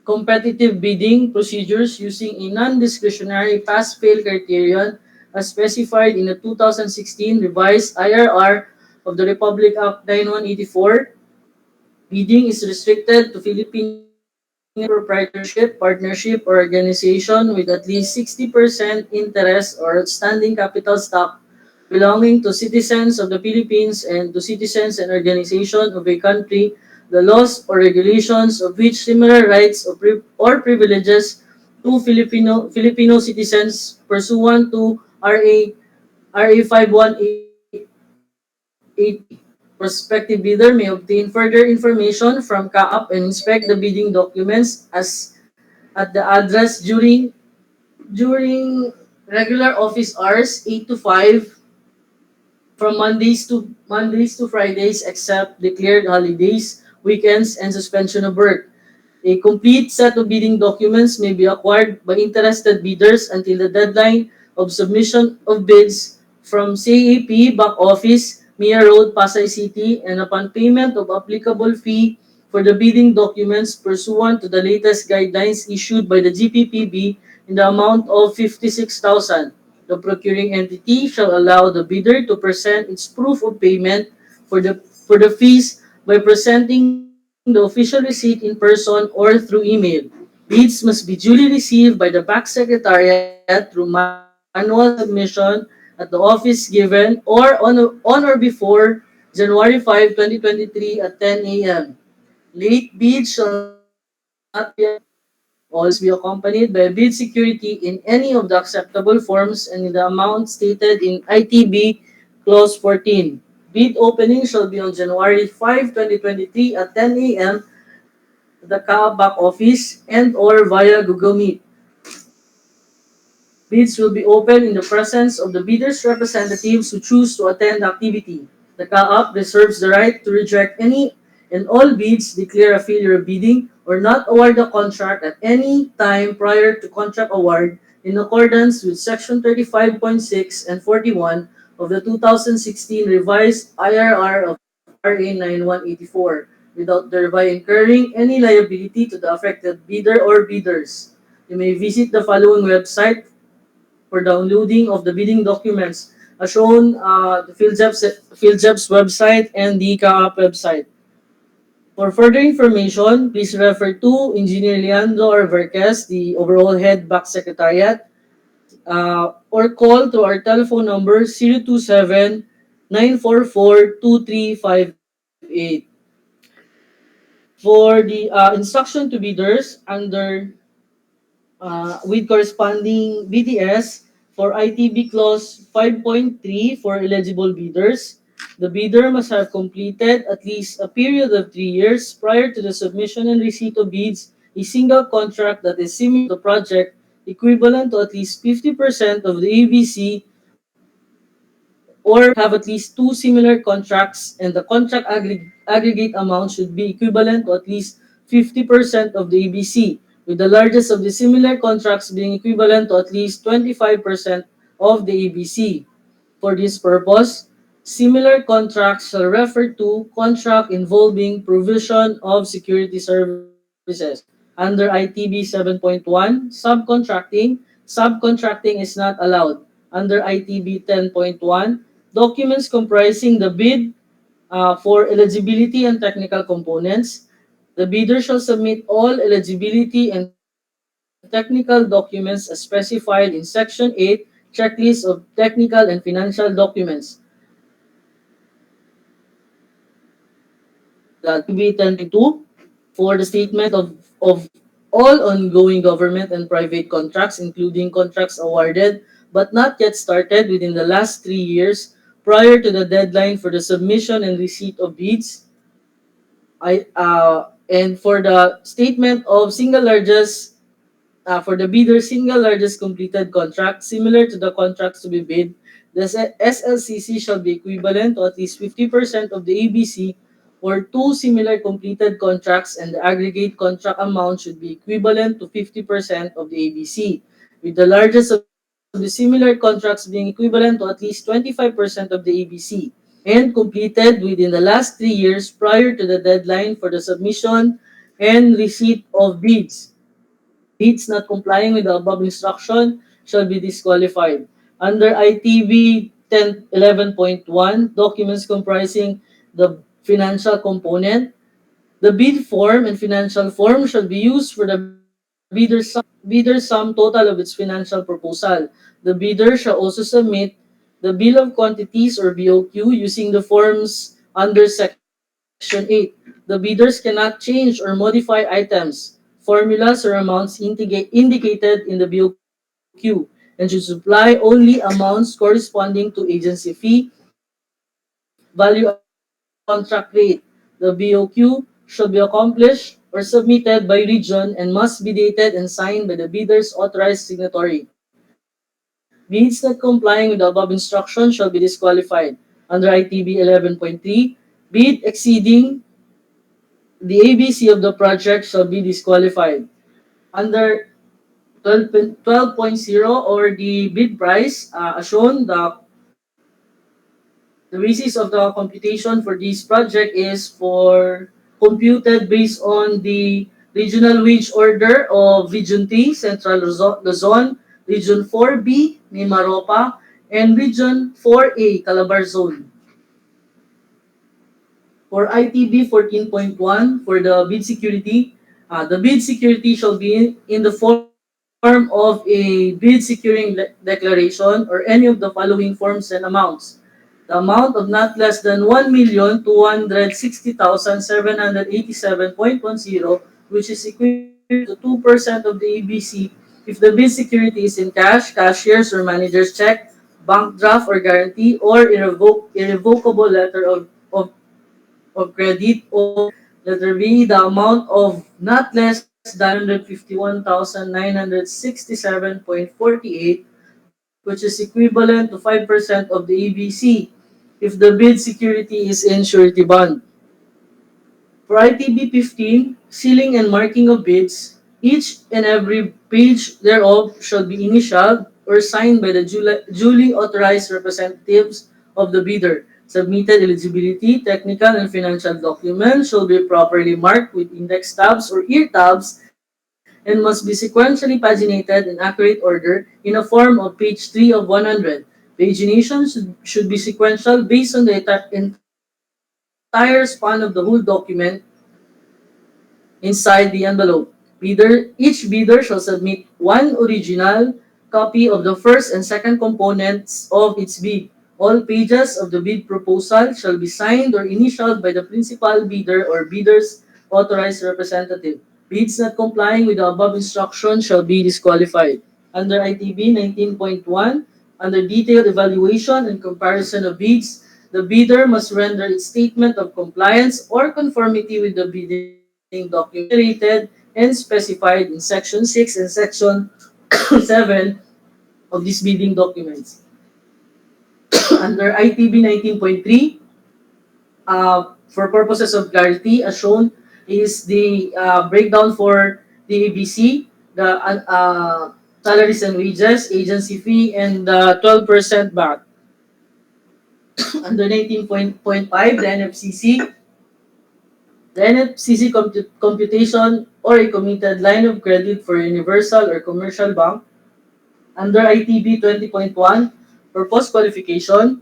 competitive bidding procedures using a non-discretionary pass-fail criterion as specified in the 2016 revised IRR of the Republic Act 9184. Bidding is restricted to Filipino proprietorship, partnership, or organization with at least 60% interest or outstanding capital stock belonging to citizens of the Philippines and to citizens and organizations of a country, the laws or regulations of which similar rights or privileges to Filipino citizens pursuant to RA 5180. Prospective bidder may obtain further information from CAAP and inspect the bidding documents as at the address during regular office hours 8 to 5 from Mondays to Fridays except declared holidays, weekends, and suspension of work. A complete set of bidding documents may be acquired by interested bidders until the deadline of submission of bids from CAAP back office Mia Road, Pasay City, and upon payment of applicable fee for the bidding documents pursuant to the latest guidelines issued by the GPPB in the amount of 56,000. The procuring entity shall allow the bidder to present its proof of payment for the fees by presenting the official receipt in person or through email. Bids must be duly received by the BAC Secretariat through manual submission at the office given or on or before January 5, 2023 at 10 a.m. Late bids shall not be accepted. All bids must be accompanied by a bid security in any of the acceptable forms and in the amount stated in ITB Clause 14. Bid opening shall be on January 5, 2023 at 10 a.m. at the CAAP back office and or via Google Meet. Bids will be open in the presence of the bidders' representatives who choose to attend the activity. The CAAP reserves the right to reject any and all bids, declare a failure of bidding, or not award the contract at any time prior to contract award in accordance with Section 35.6 and 41 of the 2016 revised IRR of RA 9184 without thereby incurring any liability to the affected bidder or bidders. You may visit the following website for downloading of the bidding documents as shown the PhilJobs website and the CAAP website. For further information, please refer to Engineer Leandro Arverquez, the overall head back secretariat, or call to our telephone number 027-944-2358. For the instruction to bidders under with corresponding BTS for ITB Clause 5.3 for eligible bidders. The bidder must have completed at least a period of 3 years prior to the submission and receipt of bids a single contract that is similar to the project, equivalent to at least 50% of the ABC, or have at least two similar contracts and the contract aggregate amount should be equivalent to at least 50% of the ABC, with the largest of the similar contracts being equivalent to at least 25% of the ABC. For this purpose, similar contracts shall refer to contract involving provision of security services. Under ITB 7.1, subcontracting is not allowed. Under ITB 10.1, documents comprising the bid for eligibility and technical components. The bidder shall submit all eligibility and technical documents as specified in Section 8, Checklist of Technical and Financial Documents. ITB 10.2 for the statement of all ongoing government and private contracts, including contracts awarded but not yet started within the last 3 years prior to the deadline for the submission and receipt of bids. And for the statement of single largest for the bidder's single largest completed contract similar to the contracts to be bid, the SLCC shall be equivalent to at least 50% of the ABC or two similar completed contracts, and the aggregate contract amount should be equivalent to 50% of the ABC, with the largest of the similar contracts being equivalent to at least 25% of the ABC, and completed within the last 3 years prior to the deadline for the submission and receipt of bids. Bids not complying with the above instruction shall be disqualified. Under ITB 1011.1, documents comprising the financial component, the bid form and financial form shall be used for the bidder's sum total of its financial proposal. The bidder shall also submit the bill of quantities or BOQ using the forms under Section 8. The bidders cannot change or modify items, formulas, or amounts indicated in the BOQ and should supply only amounts corresponding to agency fee, value added tax, and contract rate. The BOQ shall be accomplished or submitted by region and must be dated and signed by the bidder's authorized signatory. Bids not complying with the above instruction shall be disqualified. Under ITB 11.3, bid exceeding the ABC of the project shall be disqualified. Under 12.0 or the bid price, as shown, the The basis of the computation for this project is for computed based on the regional wage order of Region 3, Central Luzon, Region 4B, Mimaropa, and Region 4A, Calabar Zone. For ITB 14.1, for the bid security shall be in the form of a bid securing declaration or any of the following forms and amounts. The amount of not less than 1,260,787.10, which is equivalent to 2% of the ABC if the bid security is in cash, cashier's or manager's check, bank draft or guarantee, or irrevocable letter of credit, or letter B, the amount of not less than 151,967.48, which is equivalent to 5% of the ABC if the bid security is in surety bond. For ITB 15, sealing and marking of bids, each and every page thereof shall be initialed or signed by the duly authorized representatives of the bidder. Submitted eligibility, technical, and financial documents shall be properly marked with index tabs or ear tabs and must be sequentially paginated in accurate order in a form of page 3 of 100. Pagination should be sequential based on the entire span of the whole document inside the envelope. Each bidder shall submit one original copy of the first and second components of its bid. All pages of the bid proposal shall be signed or initialed by the principal bidder or bidder's authorized representative. Bids not complying with the above instructions shall be disqualified. Under ITB 19.1, under detailed evaluation and comparison of bids, the bidder must render its statement of compliance or conformity with the bidding document enumerated and specified in Section 6 and Section 7 of these bidding documents. Under ITB 19.3, for purposes of clarity, as shown is the breakdown for the ABC, the salaries and wages, agency fee, and 12% back. Under 19.5, the NFCC computation or a committed line of credit for universal or commercial bank. Under ITB 20.1, for post-qualification,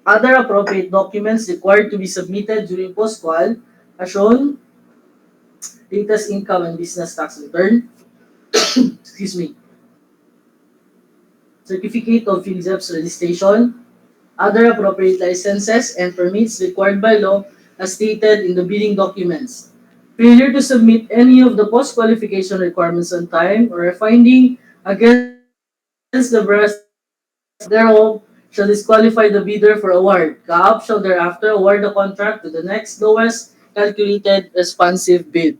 other appropriate documents required to be submitted during post-qual as shown: latest income and business tax return, excuse me, certificate of PhilZEP's registration, other appropriate licenses and permits required by law as stated in the bidding documents. Failure to submit any of the post-qualification requirements on time or a finding against the veracity thereof shall disqualify the bidder for award. CAAP shall thereafter award the contract to the next lowest calculated responsive bid.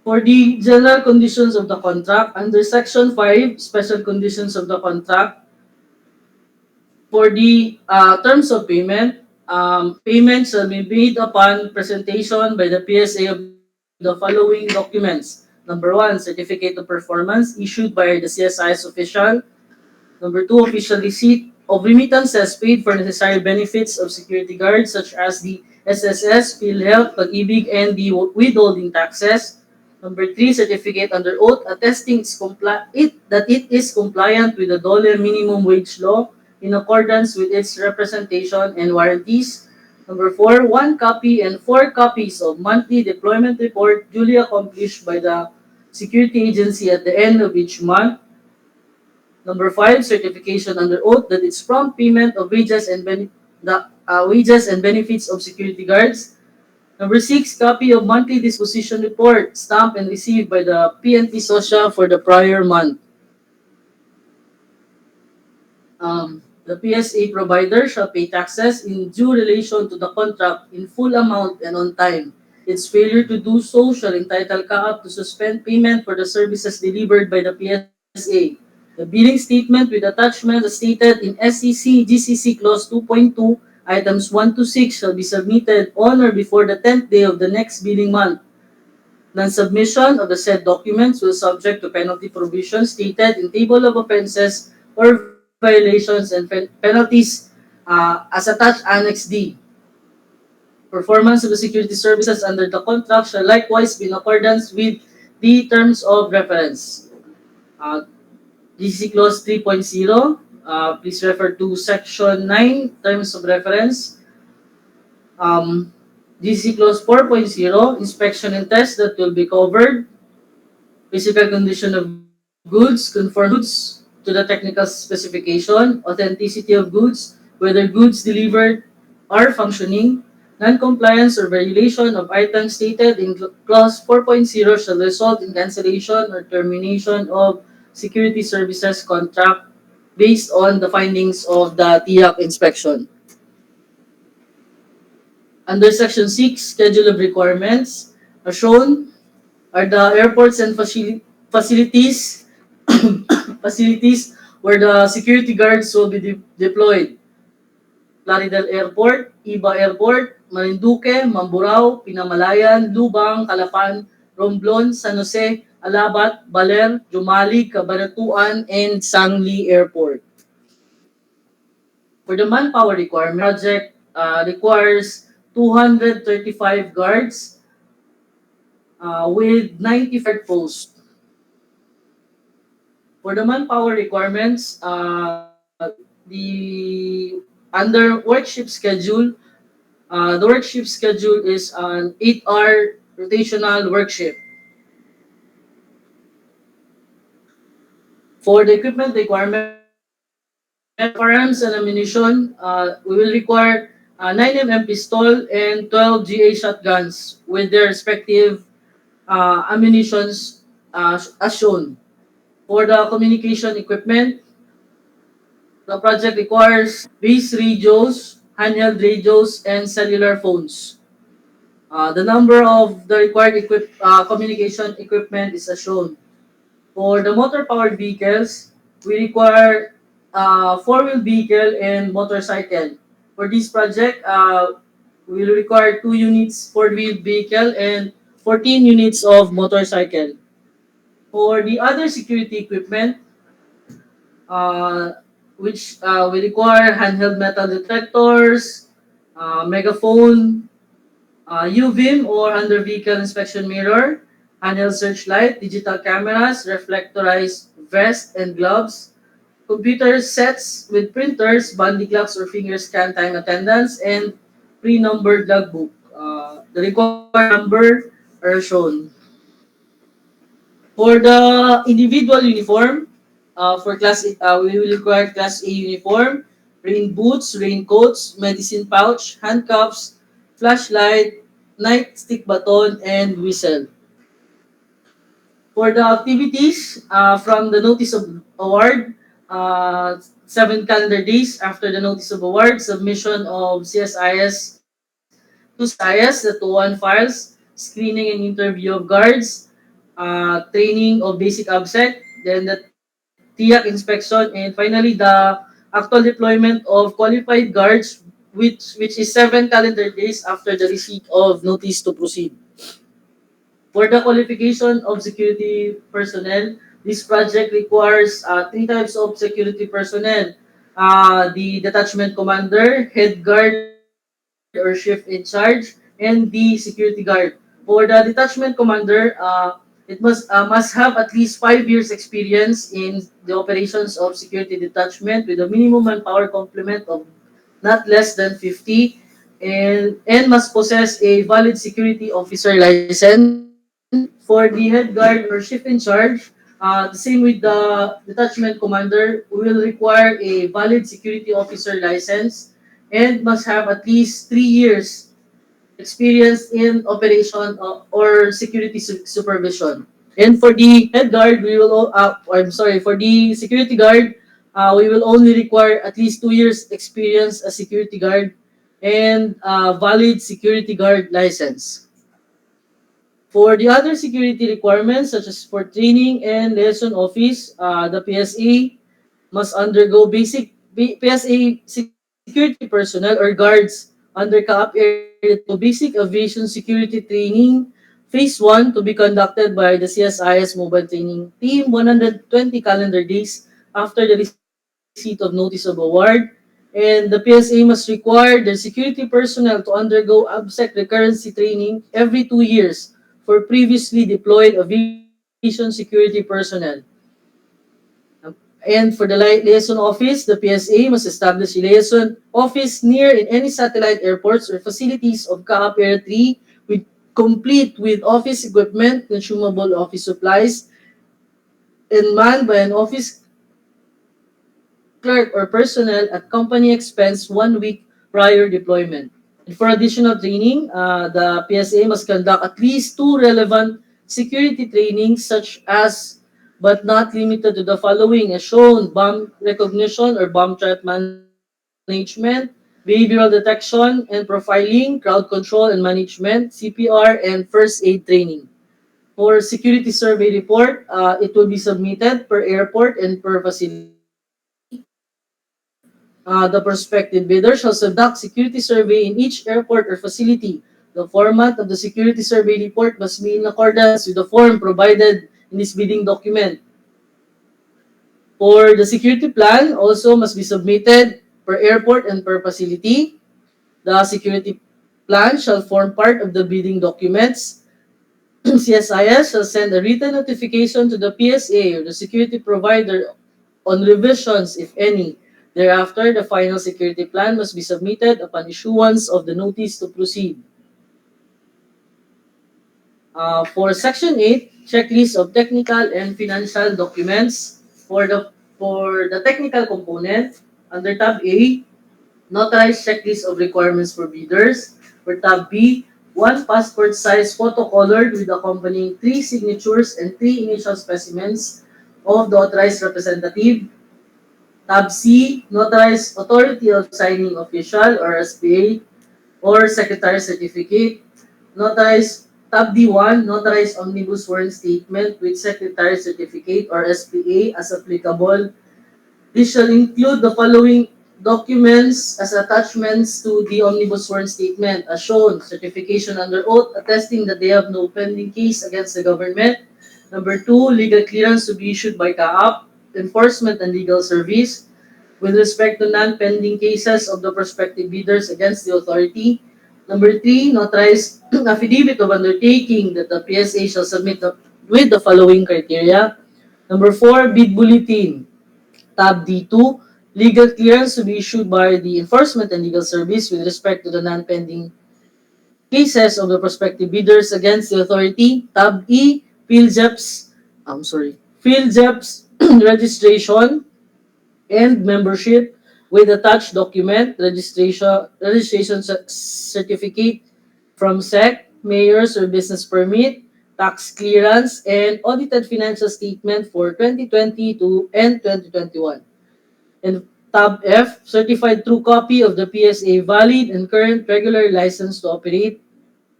For the general conditions of the contract, under Section 5, Special Conditions of the Contract, for the terms of payment, payment shall be made upon presentation by the PSA of the following documents. Number 1, certificate of performance issued by the CSIS official. Number 2, official receipt of remittances paid for necessary benefits of security guards such as the SSS, PhilHealth, Pag-ibig, and the withholding taxes. Number 3, certificate under oath attesting that it is compliant with the dollar minimum wage law in accordance with its representation and warranties. Number 4, one copy and 4 copies of monthly deployment report duly accomplished by the security agency at the end of each month. Number 5, certification under oath that its prompt payment of wages and benefits of security guards. Number 6, copy of monthly disposition report stamped and received by the PNP SOSHA for the prior month. The PSA provider shall pay taxes in due relation to the contract in full amount and on time. Its failure to do so shall entitle CAAP to suspend payment for the services delivered by the PSA. The billing statement with attachment as stated in SEC GCC Clause 2.2, items 1 to 6 shall be submitted on or before the 10th day of the next billing month. Non-submission of the said documents will subject to penalty provisions stated in Table of Offenses or violations and penalties as attached Annex D. Performance of the security services under the contract shall likewise be in accordance with the terms of reference. Uh, GC Clause 3.0, please refer to Section 9, Terms of Reference. Um, GC Clause 4.0, inspection and test that will be covered. Physical condition of goods, conformity of goods to the technical specification, authenticity of goods, whether goods delivered are functioning, non-compliance or violation of items stated in Clause 4.0 shall result in cancellation or termination of security services contract based on the findings of the TIAC inspection. Under Section 6, Schedule of Requirements, as shown are the airports and facilities facilities where the security guards will be deployed. Plaridel Airport, Iba Airport, Marinduque, Mamburao, Pinamalayan, Lubang, Calapan, Romblon, San Jose, Alabat, Baler, Jumalig, Cabanatuan, and Sangli Airport. For the manpower requirement, project requires 235 guards with 95 posts. For the manpower requirements, the under workship schedule, the workship schedule is an 8-hour rotational workship. For the equipment requirement, firearms and ammunition, we will require 9mm pistol and 12 GA shotguns with their respective ammunitions as shown. For the communication equipment, the project requires base radios, handheld radios, and cellular phones. The number of the required communication equipment is as shown. For the motor-powered vehicles, we require four-wheel vehicle and motorcycle. For this project, we will require 2 units four-wheel vehicle and 14 units of motorcycle. For the other security equipment, uh, which we require handheld metal detectors, megaphone, UVIM or under vehicle inspection mirror, handheld searchlight, digital cameras, reflectorized vest and gloves, computer sets with printers, bandy clocks or finger scan time attendance, and pre-numbered logbook. The required number are shown. For the individual uniform, we will require Class A uniform, rain boots, raincoats, medicine pouch, handcuffs, flashlight, nightstick baton, and whistle. For the activities, from the notice of award, 7 calendar days after the notice of award, submission of CSIS to CSIS, the 2-1 files, screening and interview of guards, training of basic ABSEC, then the TIAC inspection, and finally the actual deployment of qualified guards, which is 7 calendar days after the receipt of notice to proceed. For the qualification of security personnel, this project requires 3 types of security personnel. The detachment commander, head guard or shift in charge, and the security guard. For the detachment commander, it must have at least 5 years experience in the operations of security detachment with a minimum manpower complement of not less than 50 and must possess a valid security officer license. For the head guard or shift in charge, the same with the detachment commander, we will require a valid security officer license and must have at least 3 years experience in operation or security supervision. And for the head guard, for the security guard, we will only require at least 2 years experience as security guard and valid security guard license. For the other security requirements, such as for training and liaison office, the PSA must undergo PSA security personnel or guards under CAAP Area 2 basic aviation security training phase 1 to be conducted by the CSIS Mobile Training Team 120 calendar days after the receipt of notice of award. And the PSA must require their security personnel to undergo ABSEC recurrency training every 2 years for previously deployed aviation security personnel. And for the liaison office, the PSA must establish a liaison office near in any satellite airports or facilities of CAAP Area 3 with complete with office equipment, consumable office supplies, and manned by an office clerk or personnel at company expense 1 week prior deployment. And for additional training, the PSA must conduct at least two relevant security trainings such as but not limited to the following as shown: bomb recognition or bomb threat management, behavioral detection and profiling, crowd control and management, CPR, and first aid training. For security survey report, it will be submitted per airport and per facility. The prospective bidder shall conduct security survey in each airport or facility. The format of the security survey report must be in accordance with the form provided in this bidding document. For the security plan, also must be submitted per airport and per facility. The security plan shall form part of the bidding documents. CSIS shall send a written notification to the PSA or the security provider on revisions, if any. Thereafter, the final security plan must be submitted upon issuance of the notice to proceed. For Section 8, checklist of technical and financial documents. For the technical component, under Tab A, notarized checklist of requirements for bidders. For Tab B, one passport size photo colored with accompanying three signatures and three initial specimens of the authorized representative. Tab C, notarized authority of signing official or SPA or secretary certificate. Notarized Tab D1, notarized omnibus sworn statement with secretary certificate or SPA as applicable. This shall include the following documents as attachments to the omnibus sworn statement as shown: certification under oath attesting that they have no pending case against the government. Number two, legal clearance to be issued by CAAP, enforcement and legal service with respect to non-pending cases of the prospective bidders against the authority. Number three, notarized affidavit of undertaking that the PSA shall submit with the following criteria. Number four, bid bulletin. Tab D2, legal clearance to be issued by the enforcement and legal service with respect to the non-pending cases of the prospective bidders against the authority. Tab E, PhilJEP's registration and membership with attached document, registration certificate from SEC, mayor's or business permit, tax clearance, and audited financial statement for 2020 to and 2021. And Tab F, certified true copy of the PSA valid and current regular license to operate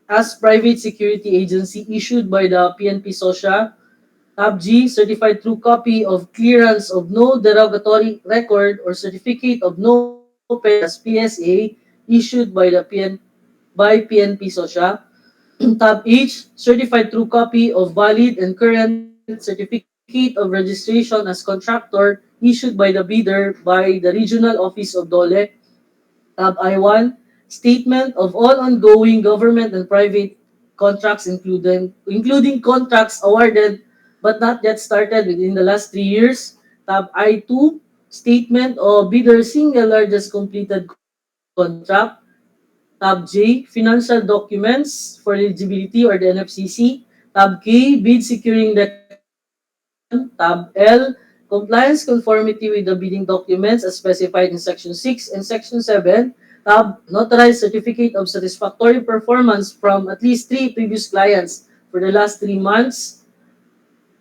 as private security agency issued by the PNP SOSHA. Tab G, certified true copy of clearance of no derogatory record or certificate of no pending as PSA issued by PNP SOSHA. Tab H, certified true copy of valid and current certificate of registration as contractor issued by the bidder by the Regional Office of DOLE. Tab I1, statement of all ongoing government and private contracts including contracts awarded but not yet started within the last 3 years. Tab I2, statement of bidder's single largest completed contract. Tab J, financial documents for eligibility or the NFCC. Tab K, bid securing declaration. Tab L, compliance conformity with the bidding documents as specified in Section 6 and Section 7. Tab, notarized certificate of satisfactory performance from at least three previous clients for the last 3 months.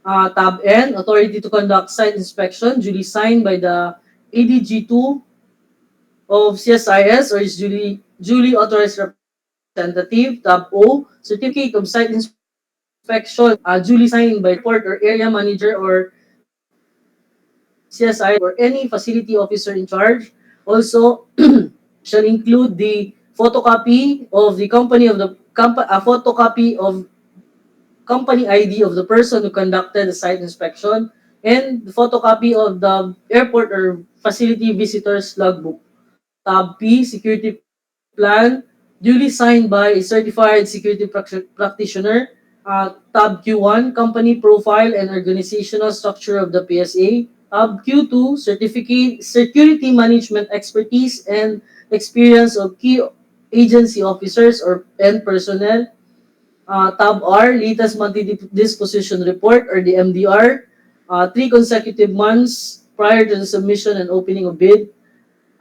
Tab N, authority to conduct site inspection duly signed by the ADG2 of CSIS or is duly authorized representative. Tab O, certificate of site inspection duly signed by the airport or area manager or CSIS or any facility officer in charge. Also, shall include the photocopy of the company of the a photocopy of company ID of the person who conducted the site inspection and the photocopy of the airport or facility visitors logbook. Tab P, security plan, duly signed by a certified security practitioner. Tab Q1, company profile and organizational structure of the PSA. Tab Q2, certificate, security management expertise and experience of key agency officers and personnel. Tab R, latest monthly disposition report or the MDR. 3 consecutive months prior to the submission and opening of bid.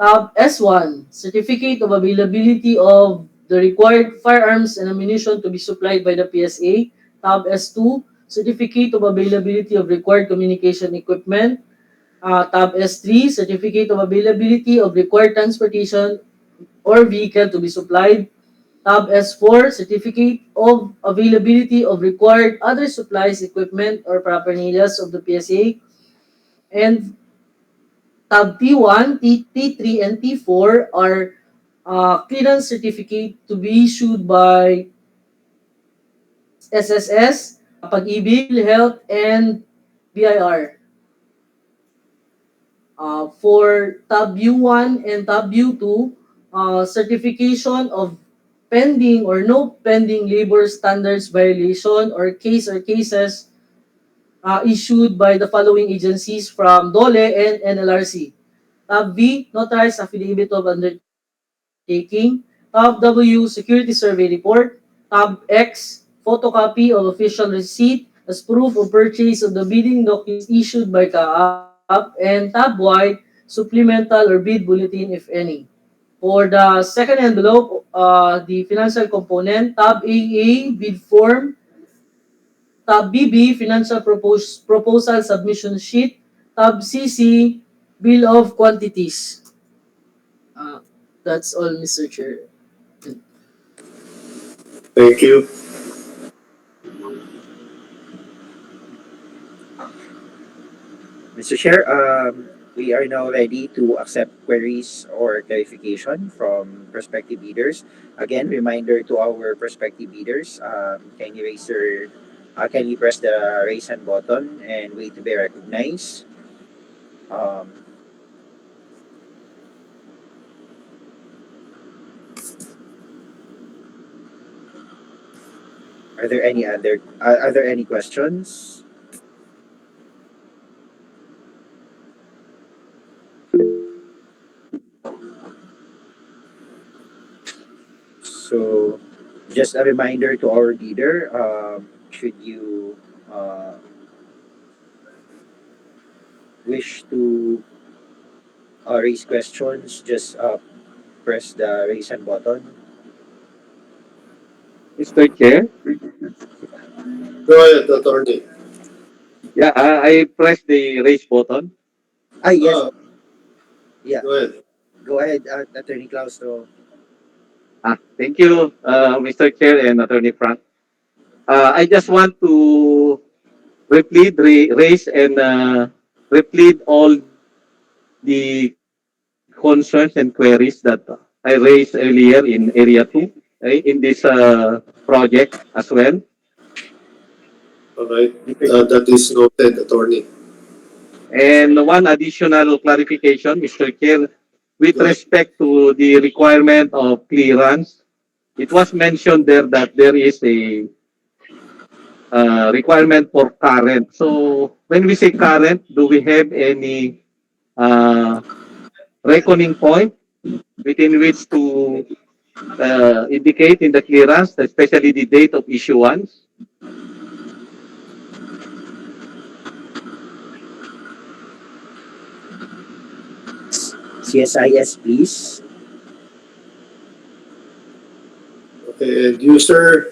Tab S1, certificate of availability of the required firearms and ammunition to be supplied by the PSA. Tab S2, certificate of availability of required communication equipment. Tab S3, certificate of availability of required transportation or vehicle to be supplied. Tab S4, certificate of availability of required other supplies, equipment, or paraphernalias of the PSA. And tab T1, T3, and T4 are clearance certificate to be issued by SSS, Pag-ibig, Health, and BIR. For tab U1 and tab U2, certification of pending or no pending labor standards violation or cases issued by the following agencies from DOLE and NLRC. Tab V, notarized affidavit of undertaking. Tab W, security survey report. Tab X, photocopy of official receipt as proof of purchase of the bidding documents issued by CAAP. And tab Y, supplemental or bid bulletin if any. For the second envelope, the financial component, tab AA, bid form. Tab BB, financial proposal submission sheet. Tab CC, bill of quantities. Uh, that's all, Mr. Chair. Thank you. Mr. Chair, we are now ready to accept queries or clarification from prospective bidders. Again, reminder to our prospective bidders, can you press the raise hand button and wait to be recognized? Um, are there any questions? So, just a reminder to our bidder, should you wish to raise questions, just press the raise hand button. Mr. Chair, Go ahead, attorney. yeah, I pressed the raise button. Yes, Ah, yeah. go ahead. Go ahead, Attorney Claustro. Thank you, Mr. Chair and Attorney Frank. I just want to raise and replete all the concerns and queries that I raised earlier in Area 2, in this project as well. All right. Mr. That is noted, attorney. And one additional clarification, Mr. Chair, with Go ahead. respect to the requirement of clearance, it was mentioned there that there is a requirement for current. So when we say current, do we have any uh, reckoning point within which to indicate in the clearance, especially the date of issuance? CSIS, please. Okay, and you, sir?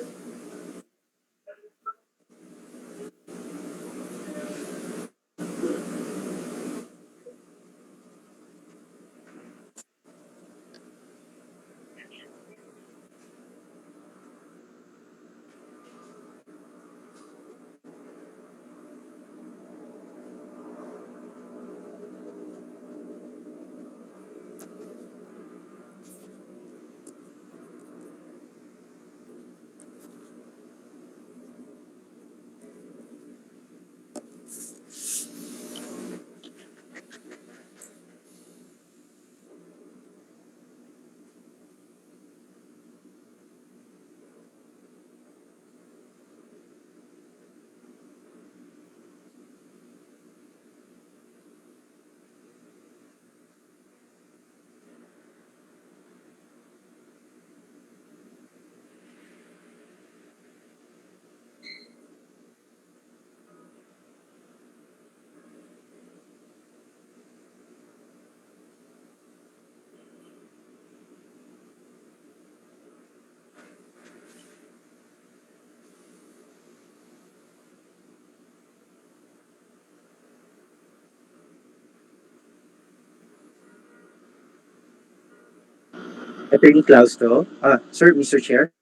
Attorney Claustro, sir, Mr. Chair,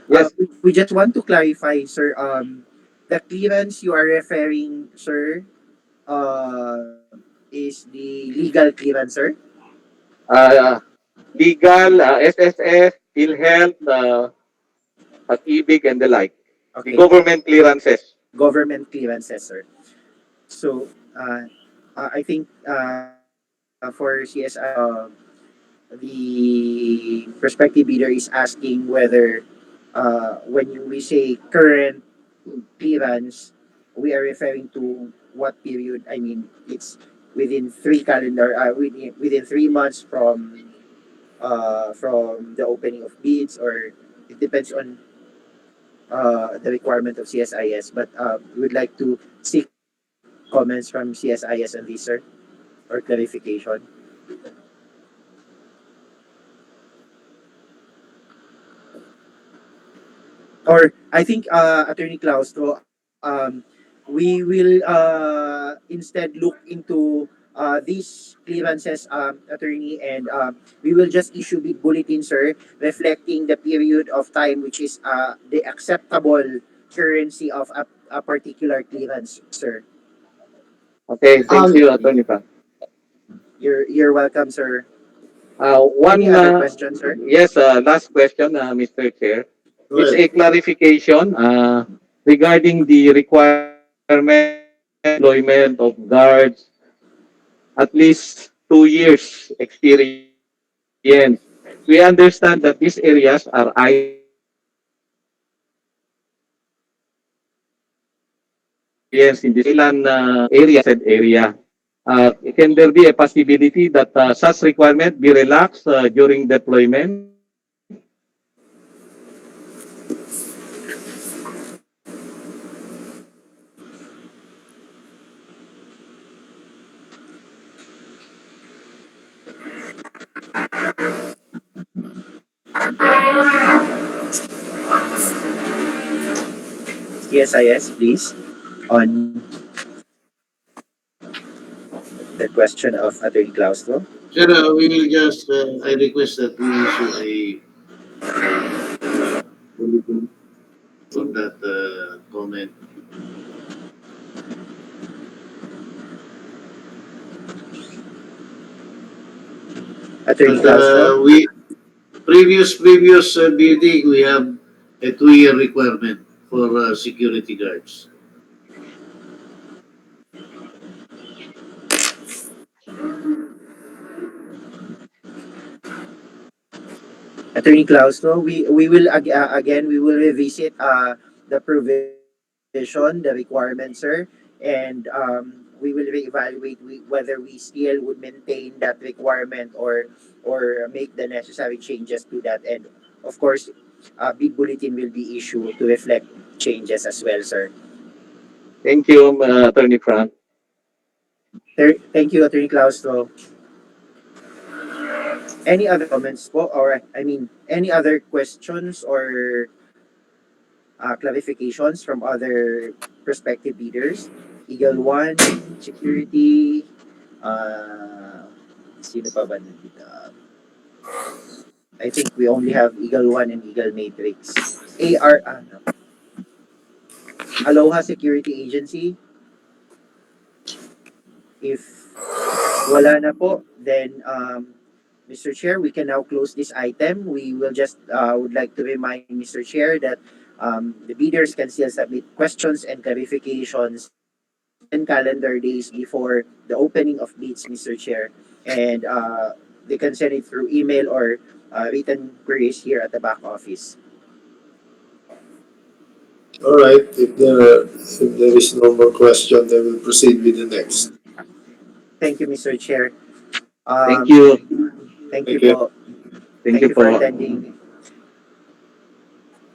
Yes. we just want to clarify, sir, the clearance you are referring, sir, is the legal clearance, sir? Uh, Legal, SSS, PhilHealth, Pag-ibig, and the like. The Okay, government clearances. government clearances, sir. So, I think for CSI, the prospective bidder is asking whether when we say current clearance, we are referring to what period? I mean, it's within within 3 months from the opening of bids, or it depends on the requirement of CSIS. But we would like to seek comments from CSIS on this, sir, or clarification. Or I think Attorney Claustro, we will instead look into these clearances, attorney, and we will just issue big bulletin, sir, reflecting the period of time which is the acceptable currency of a particular clearance, sir. Okay, thank you, Attorney Frank. You're welcome, sir. Any One, other question, sir? yes, last question, Mr. Chair. Go It's ahead. a clarification regarding the requirement employment of guards at least 2 years experience. We understand that these areas are either experience in this area. Can there be a possibility that such requirement be relaxed during deployment? CSIS, please, on the question of Attorney Claustro. Sir, we will just, I request that we issue a bulletin for that comment. Attorney But Claustro. we previous bidding, we have a 2 year requirement for security guards. Attorney Claustro, we will again we will revisit the provision, the requirement, sir, and we will reevaluate whether we still would maintain that requirement, or make the necessary changes to that. And of course, big bulletin will be issued to reflect changes as well, sir. Thank you, Attorney Frank. Thank you, Attorney Claustro. Any other comments po, or I mean, any other questions or clarifications from other prospective bidders? Eagle One, Security, uh, sino pa ba nandito? I think we only have Eagle One and Eagle Matrix. No. Aloha Security Agency. If wala na po, then Mr. Chair, we can now close this item. We will just would like to remind Mr. Chair that the bidders can still submit questions and clarifications 10 calendar days before the opening of bids, Mr. Chair. And they can send it through email or written queries here at the back office. All right, if there is no more question, then we'll proceed with the next. Thank you, Mr. Chair. Thank Um, you. thank you Thank you. po. Thank Thank you you for po. attending.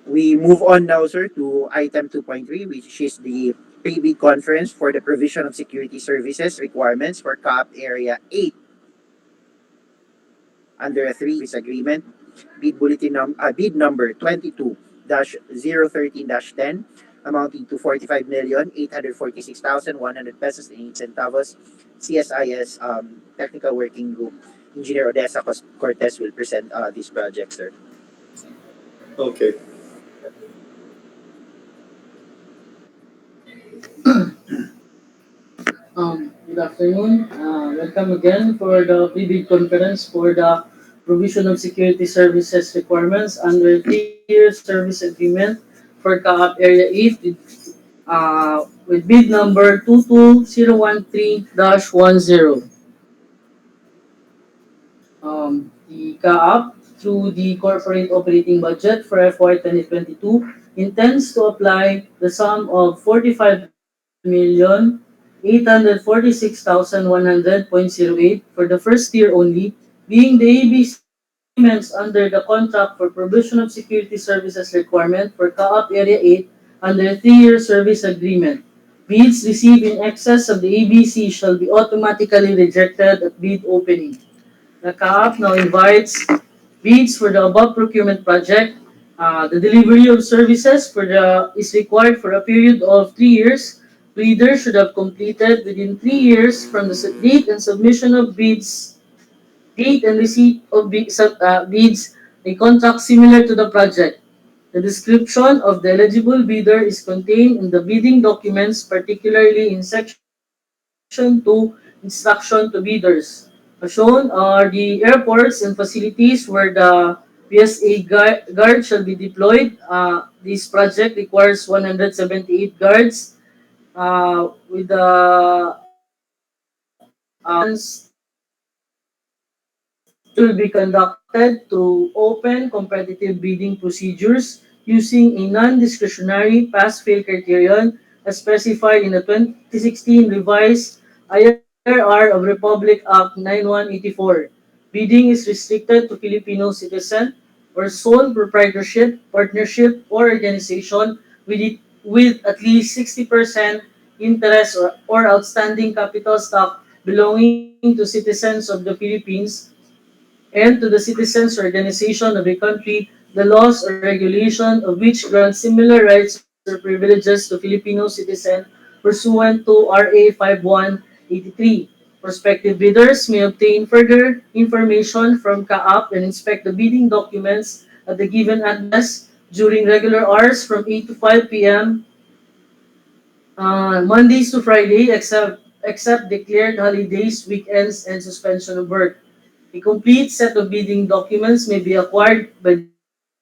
We move on now, sir, to item 2.3, which is the pre-bid conference for the provision of security services requirements for CAAP Area 8 under a three-year service agreement. Bid number 22-013-10, amounting to 45,846,100 pesos and 8 centavos. CSIS Technical Working Group. Engineer Odessa Cortez will present this project, sir. Okay. Good afternoon. Welcome again for the pre-bid conference for the provision of security services requirements under 3-year service agreement for CAAP Area 8 with bid number 22013-10. The CAAP, through the corporate operating budget for FY 2022, intends to apply the sum of 45,846,100.08 for the first year only, being the ABC payments under the contract for provision of security services requirement for CAAP Area 8 under a 3-year service agreement. Bids received in excess of the ABC shall be automatically rejected at bid opening. The CAAP now invites bids for the above procurement project. The delivery of services for the is required for a period of 3 years. Bidders should have completed within 3 years from the date and submission of bids, date and receipt of bids, a contract similar to the project. The description of the eligible bidder is contained in the bidding documents, particularly in Section 2, Instruction to Bidders. Shown are the airports and facilities where the PSA guard shall be deployed. This project requires 178 guards with the will be conducted through open competitive bidding procedures using a non-discretionary pass-fail criterion as specified in the 2016 revised IRR of Republic Act 9184. Bidding is restricted to Filipino citizen or sole proprietorship, partnership, or organization with at least 60% interest or outstanding capital stock belonging to citizens of the Philippines and to the citizens or organization of a country, the laws or regulation of which grant similar rights or privileges to Filipino citizen pursuant to RA 5183. Prospective bidders may obtain further information from CAAP and inspect the bidding documents at the given address during regular hours from 8 to 5 p.m. Mondays to Friday, except declared holidays, weekends, and suspension of work. A complete set of bidding documents may be acquired by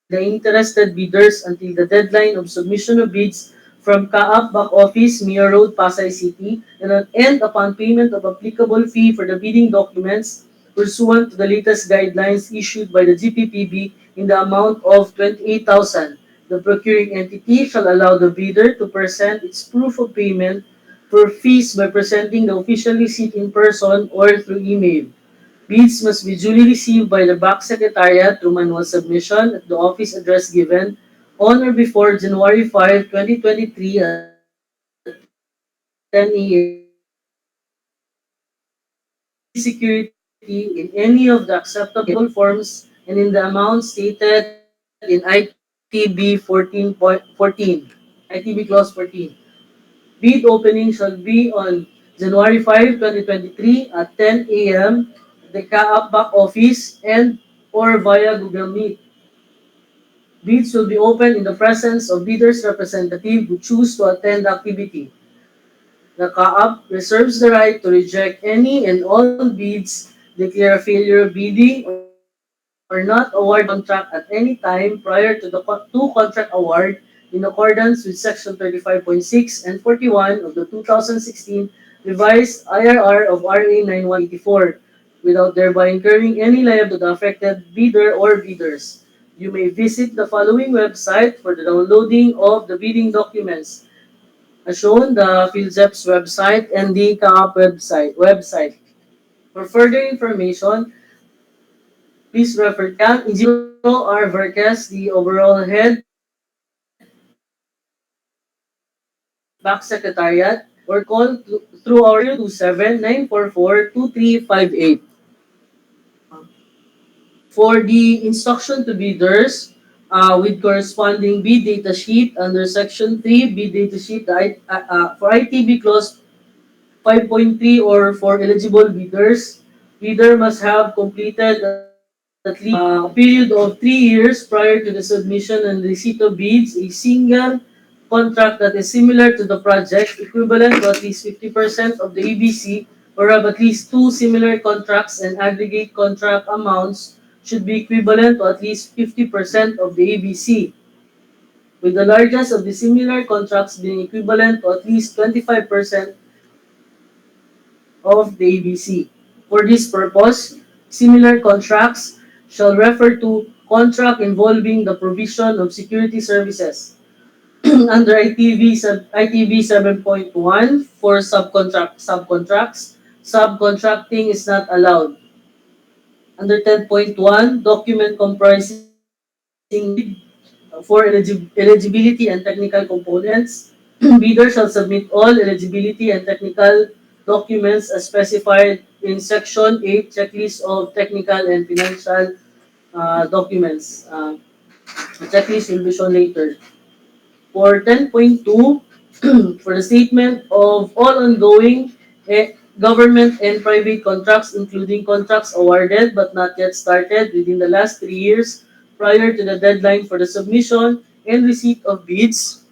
the interested bidders until the deadline of submission of bids from CAAP Back Office, Mia Road, Pasay City, and upon payment of applicable fee for the bidding documents pursuant to the latest guidelines issued by the GPPB in the amount of 28,000. The procuring entity shall allow the bidder to present its proof of payment for fees by presenting the official receipt in person or through email. Bids must be duly received by the BAC Secretariat through manual submission at the office address given on or before January 5, 2023 at 10 a.m. Bid security in any of the acceptable forms and in the amount stated in ITB 14.14, ITB Clause 14. Bid opening shall be on January 5, 2023 at 10 a.m. at the CAAP back office and or via Google Meet. Bids will be opened in the presence of bidders' representative who choose to attend the activity. The CAAP reserves the right to reject any and all bids, declare a failure of bidding, or not award the contract at any time prior to contract award in accordance with Section 35.6 and 41 of the 2016 revised IRR of RA 9184 without thereby incurring any liability to the affected bidder or bidders. You may visit the following website for the downloading of the bidding documents as shown, the PhilZEP's website and the CAAP website. For further information, please refer to Engineer R. Verquez, the overall head, BAC Secretariat, or call through our 027-944-2358. For the instruction to bidders, with corresponding bid data sheet under Section 3, bid data sheet for ITB Clause 5.3 or for eligible bidders, bidder must have completed at least a period of 3 years prior to the submission and receipt of bids, a single contract that is similar to the project, equivalent to at least 50% of the ABC, or have at least two similar contracts and aggregate contract amounts should be equivalent to at least 50% of the ABC, with the largest of the similar contracts being equivalent to at least 25% of the ABC. For this purpose, similar contracts shall refer to contract involving the provision of security services. Under ITV 7.1 for subcontracts, subcontracting is not allowed. Under 10.1, document comprising for eligibility and technical components, bidder shall submit all eligibility and technical documents as specified in Section 8 Checklist of Technical and Financial Documents. The checklist will be shown later. For 10.2, for the statement of all ongoing government and private contracts, including contracts awarded but not yet started within the last 3 years prior to the deadline for the submission and receipt of bids.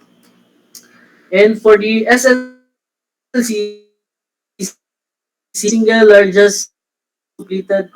And for the SLC, single largest completed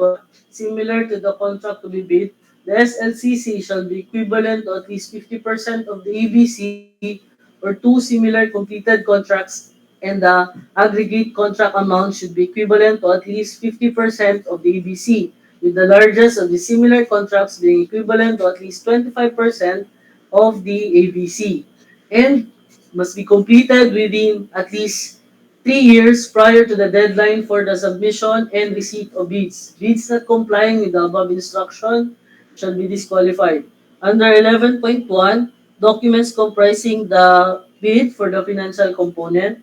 similar to the contract to be bid, the SLCC shall be equivalent to at least 50% of the ABC or two similar completed contracts, and the aggregate contract amount should be equivalent to at least 50% of the ABC, with the largest of the similar contracts being equivalent to at least 25% of the ABC, and must be completed within at least 3 years prior to the deadline for the submission and receipt of bids. Bids not complying with the above instruction shall be disqualified. Under 11.1, documents comprising the bid for the financial component,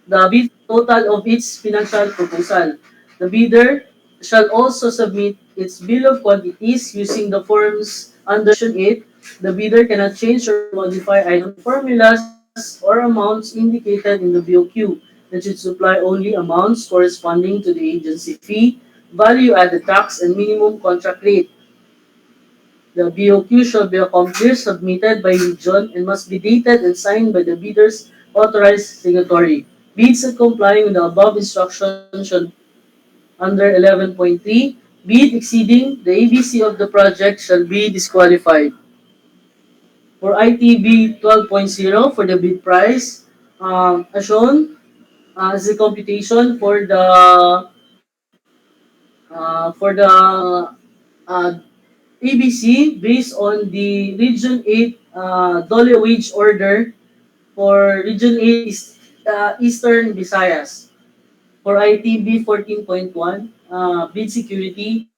the bid total of each financial proposal. The bidder shall also submit its bill of quantities using the forms under Section 8. The bidder cannot change or modify item formulas or amounts indicated in the BOQ, and should supply only amounts corresponding to the agency fee, value added tax, and minimum contract rate. The BOQ shall be accomplished, submitted by region, and must be dated and signed by the bidder's authorized signatory. Bids not complying with the above instruction shall under 11.3, bid exceeding the ABC of the project shall be disqualified. For ITB 12.0, for the bid price, as shown, as the computation for the ABC based on the Region 8 Dole wage order for Region 8 Eastern Visayas. For ITB 14.1, bid security,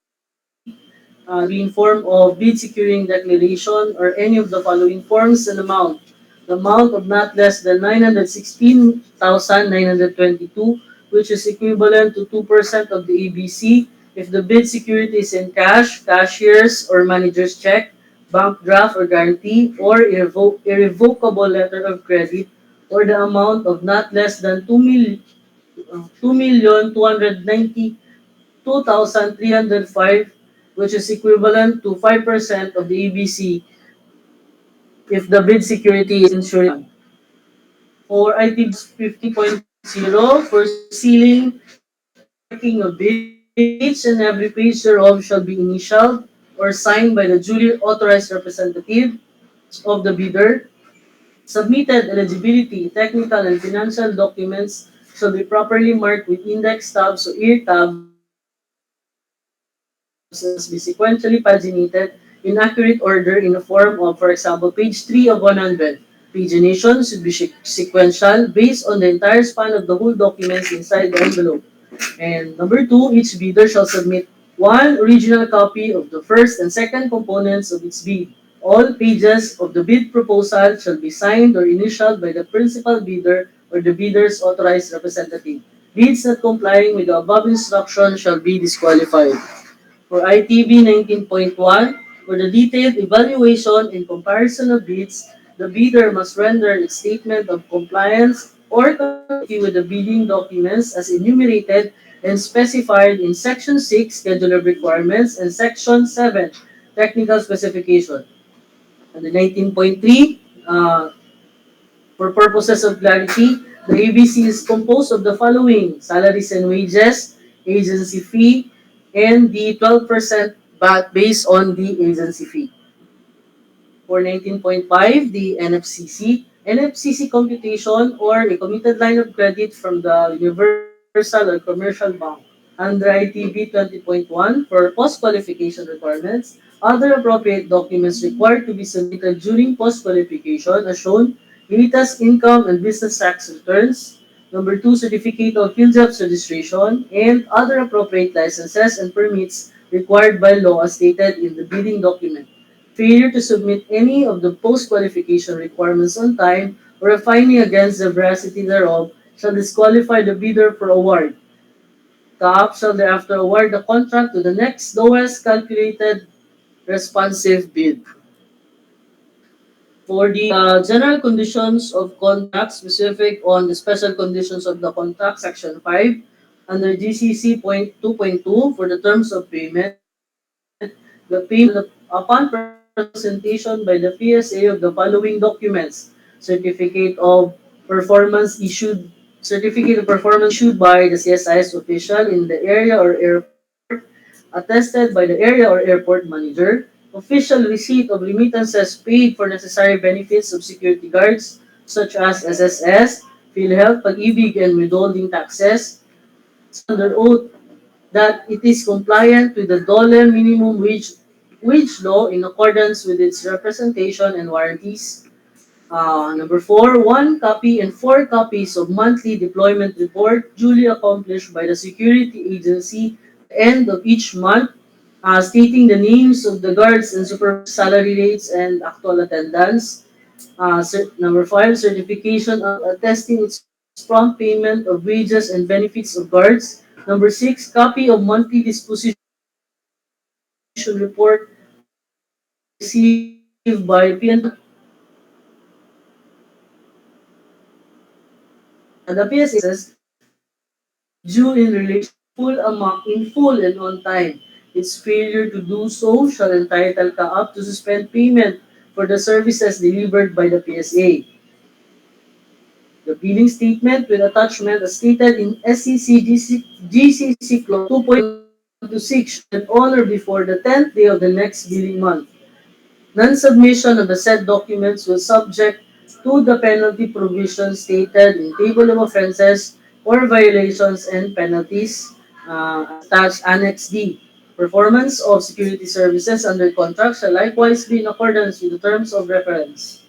be in form of bid securing declaration or any of the following forms and amount. The amount of not less than 916,922, which is equivalent to 2% of the ABC if the bid security is in cash, cashier's or manager's check, bank draft or guarantee, or irrevocable letter of credit, or the amount of not less than 2,292,305, which is equivalent to 5% of the ABC if the bid security is insured. For ITB 50.0, for sealing of bids, each and every page thereof shall be initialed or signed by the duly authorized representative of the bidder. Submitted eligibility, technical, and financial documents shall be properly marked with index tabs or ear tabs and must be sequentially paginated in accurate order in the form of, for example, page 3 of 100. Pagination should be sequential based on the entire span of the whole documents inside the envelope. And number 2, each bidder shall submit one original copy of the first and second components of its bid. All pages of the bid proposal shall be signed or initialed by the principal bidder or the bidder's authorized representative. Bids not complying with the above instruction shall be disqualified. For ITB 19.1, for the detailed evaluation and comparison of bids, the bidder must render its statement of compliance or conformity with the bidding documents as enumerated and specified in Section 6, Schedule of Requirements, and Section 7, Technical Specification. Under 19.3, for purposes of clarity, the ABC is composed of the following: salaries and wages, agency fee, and the 12% VAT based on the agency fee. For 19.5, the NFCC computation or a committed line of credit from the Universal or Commercial Bank. Under ITB 20.1, for post-qualification requirements, other appropriate documents required to be submitted during post-qualification as shown: latest income and business tax returns. Number 2, certificate of field jobs registration, and other appropriate licenses and permits required by law as stated in the bidding document. Failure to submit any of the post-qualification requirements on time or a finding against the veracity thereof shall disqualify the bidder for award. CAAP shall thereafter award the contract to the next lowest calculated responsive bid. For the general conditions of contract specific on the special conditions of the contract, Section 5, under GCC point 2.2, for the terms of payment, the payment upon presentation by the PSA of the following documents: certificate of performance issued by the CSIS official in the area or airport, attested by the area or airport manager, official receipt of remittances paid for necessary benefits of security guards such as SSS, PhilHealth, Pag-ibig, and withholding taxes, under oath that it is compliant with the DOLE minimum wage law in accordance with its representation and warranties. Number 4, one copy and 4 copies of monthly deployment report duly accomplished by the security agency at the end of each month, stating the names of the guards and supervisors, salary rates, and actual attendance. Number 5, certification of attesting its prompt payment of wages and benefits of guards. Number 6, copy of monthly disposition report received by PNP. The PSA due in relation full amount in full and on time. Its failure to do so shall entitle CAAP to suspend payment for the services delivered by the PSA. The billing statement with attachment as stated in SEC GCC Clause 2.126 shall be honored before the 10th day of the next billing month. Non-submission of the said documents will subject to the penalty provisions stated in Table of Offenses or Violations and Penalties, as attached Annex D. Performance of security services under contract shall likewise be in accordance with the terms of reference.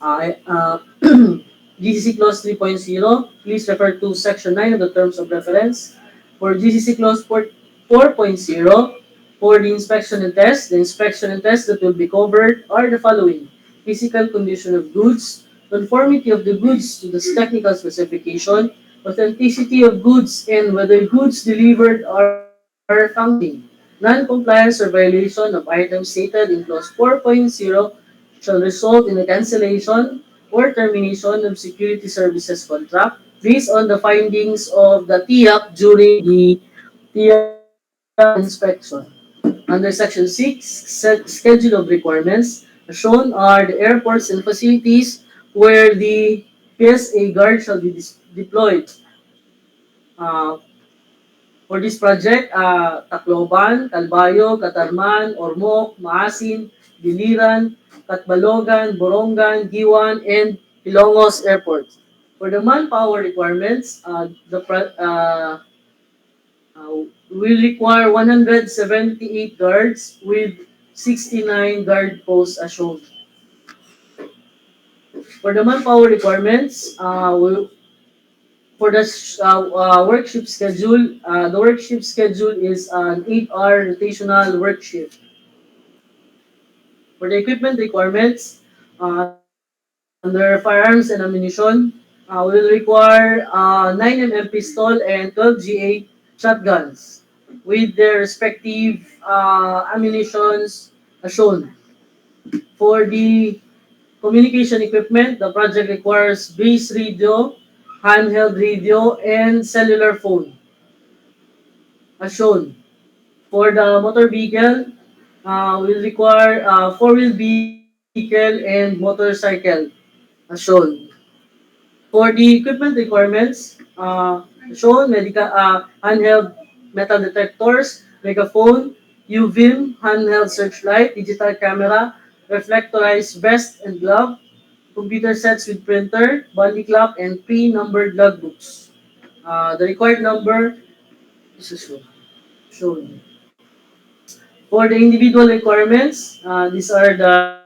GCC Clause 3.0, please refer to Section 9 of the Terms of Reference. For GCC Clause 4.0, for the inspection and test that will be covered are the following: physical condition of goods, conformity of the goods to the technical specification, authenticity of goods, and whether goods delivered are functioning. Non-compliance or violation of items stated in Clause 4.0 shall result in the cancellation or termination of security services contract based on the findings of the TIAC during the TIAC inspection. Under Section 6, Schedule of Requirements, shown are the airports and facilities where the PSA guard shall be deployed. Uh, for this project, Tacloban, Calbayo, Catarman, Ormoc, Maasin, Biliran, Catbalogan, Borongan, Giwan, and Ilongos Airport. For the manpower requirements, will require 178 guards with 69 guard posts as shown. For the manpower requirements, for the workship schedule, the workship schedule is an 8-hour rotational work shift. For the equipment requirements, under firearms and ammunition, will require 9mm pistol and 12 GA shotguns with their respective ammunitions as shown. For the communication equipment. The project requires base radio, handheld radio, and cellular phone, as shown. For the motor vehicle, will require four-wheel vehicle and motorcycle, as shown. For the equipment requirements, shown medical handheld metal detectors, megaphone, UVIM, handheld searchlight, digital camera, reflectorized vest and glove, computer sets with printer, body clock, and pre-numbered logbooks. The required number is shown. For the individual requirements, these are the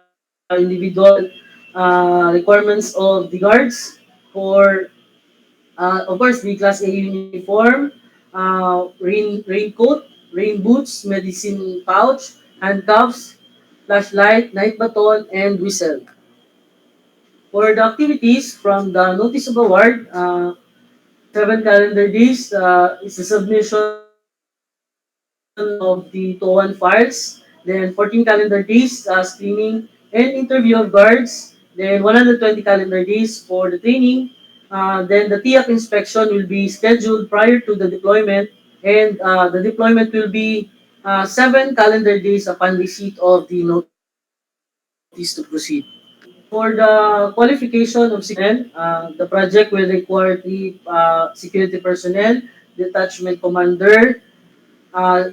individual requirements of the guards. For of course, the Class A uniform, raincoat, rain boots, medicine pouch, handcuffs, flashlight, night baton, and whistle. For the activities from the notice of award, 7 calendar days is the submission of the TOAN files. Then 14 calendar days screening and interview of guards. Then 120 calendar days for the training. Then the TIAC inspection will be scheduled prior to the deployment, and the deployment will be 7 calendar days upon receipt of the notice to proceed. For the qualification of security personnel, the project will require the security personnel, detachment commander, uh,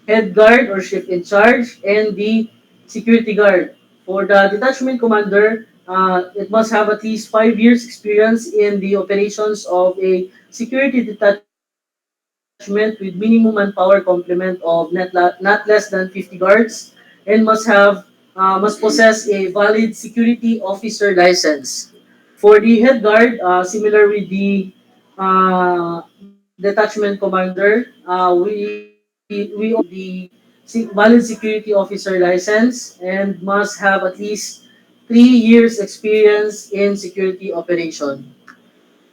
head guard or shift in charge, and the security guard. For the detachment commander, it must have at least 5 years experience in the operations of a security detachment with minimum manpower complement of not less than 50 guards, and must possess a valid security officer license. For the head guard, similar with the detachment commander, we also require the valid security officer license and must have at least 3 years experience in security operation.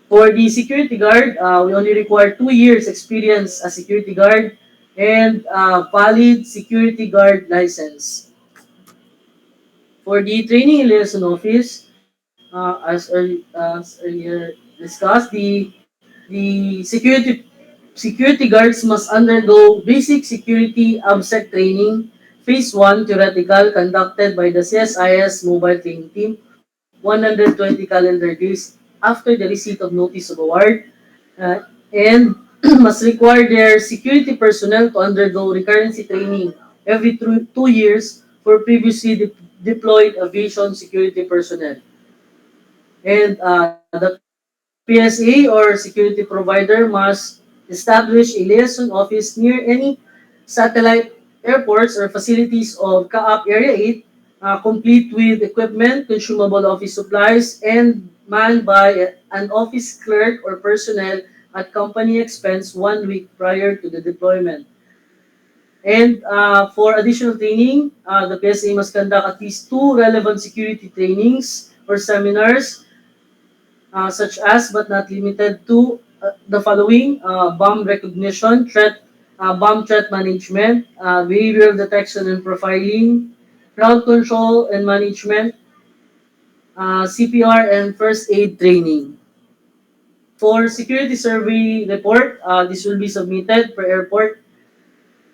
For the security guard, we only require 2 years experience as security guard and valid security guard license. For the training and liaison office, as earlier discussed, the security guards must undergo basic security ABSEC training, phase 1 theoretical conducted by the CSIS mobile training team, 120 calendar days after the receipt of notice of award, and must require their security personnel to undergo recurrency training every 2 years for previously deployed aviation security personnel. And the PSA or security provider must establish a liaison office near any satellite airports or facilities of CAAP Area 8, complete with equipment, consumable office supplies, and manned by an office clerk or personnel at company expense 1 week prior to the deployment. And for additional training, the PSA must conduct at least two relevant security trainings or seminars, such as but not limited to the following: bomb recognition, bomb threat management, behavioral detection and profiling, crowd control and management, CPR and first aid training. For security survey report, this will be submitted per airport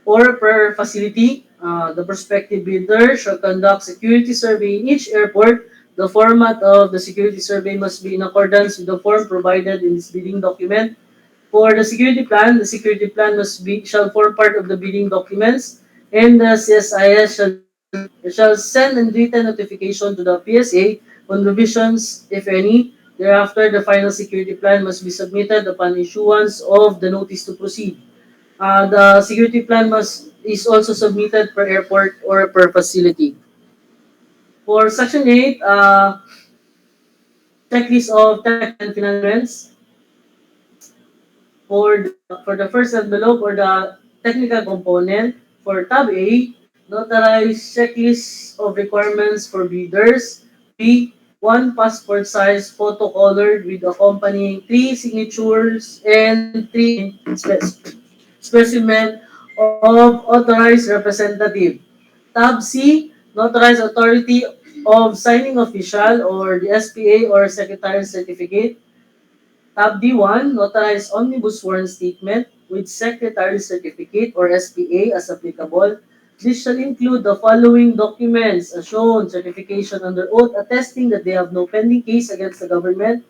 or per facility. The prospective bidder shall conduct security survey in each airport. The format of the security survey must be in accordance with the form provided in this bidding document. For the security plan shall form part of the bidding documents, and the CSIS shall send a written notification to the PSA on revisions, if any. Thereafter, the final security plan must be submitted upon issuance of the notice to proceed. The security plan is also submitted per airport or per facility. For Section 8, checklist of technical and financial requirements. For the first envelope or the technical component, for tab A, notarize checklist of requirements for bidders. B, one passport size photo colored with accompanying three signatures and three specimen of authorized representative. Tab C, notarized authority of signing official or the SPA or secretary certificate. Tab D1, notarized omnibus sworn statement with secretary certificate or SPA as applicable. This shall include the following documents as shown: certification under oath attesting that they have no pending case against the government.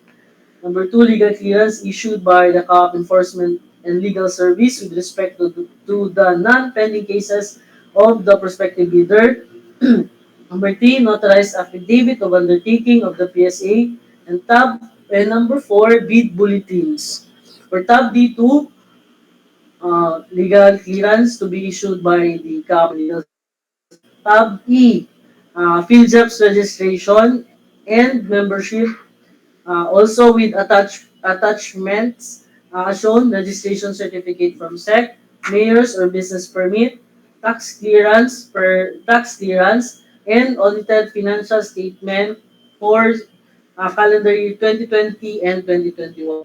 Number two, legal clearance issued by the CAAP Enforcement and Legal Service with respect to the non-pending cases of the prospective bidder. Number three, notarized affidavit of undertaking of the PSA. And number four, bid bulletins. For tab D2, legal clearance to be issued by the CAAP Legal. Tab E, PhilJobs registration and membership. Also with attachments shown registration certificate from SEC, mayor's or business permit, tax clearance, and audited financial statement for calendar year 2020 and 2021.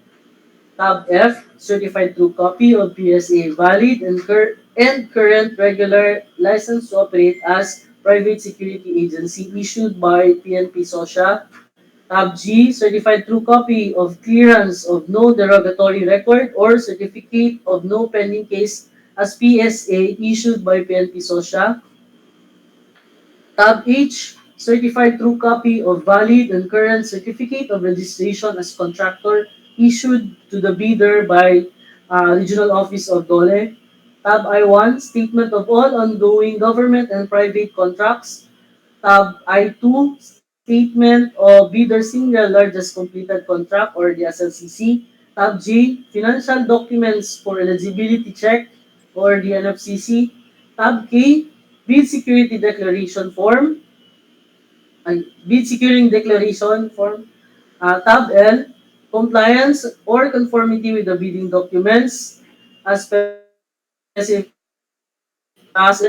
Tab F, certified true copy of PSA valid and current regular license to operate as private security agency issued by PNP SOSHA. Tab G, certified true copy of clearance of no derogatory record or certificate of no pending case as PSA issued by PNP SOSHA. Tab H, certified true copy of valid and current certificate of registration as contractor issued to the bidder by Regional Office of DOLE. Tab I1, statement of all ongoing government and private contracts. Tab I2, statement of bidder's single largest completed contract or the SLCC. Tab J, financial documents for eligibility check or the NFCC. Tab K, bid security declaration form. Bid securing declaration form. Tab L, compliance or conformity with the bidding documents as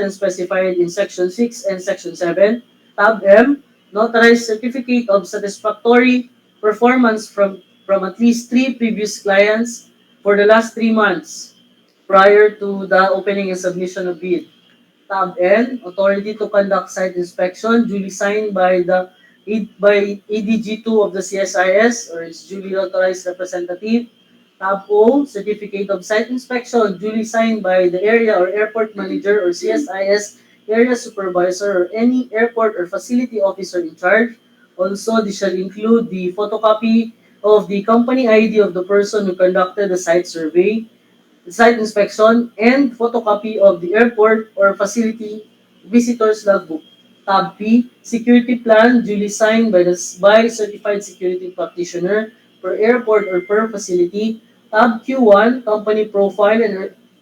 specified in Section 6 and Section 7. Tab M, notarized certificate of satisfactory performance from at least three previous clients for the last 3 months prior to the opening and submission of bid. Tab N, authority to conduct site inspection duly signed by ADG2 of the CSIS or its duly authorized representative. Tab O, certificate of site inspection duly signed by the area or airport manager or CSIS area supervisor or any airport or facility officer in charge. Also, this shall include the photocopy of the company ID of the person who conducted the site survey, site inspection, and photocopy of the airport or facility visitor's logbook. Tab P, security plan duly signed by certified security practitioner per airport or per facility. Tab Q1, company profile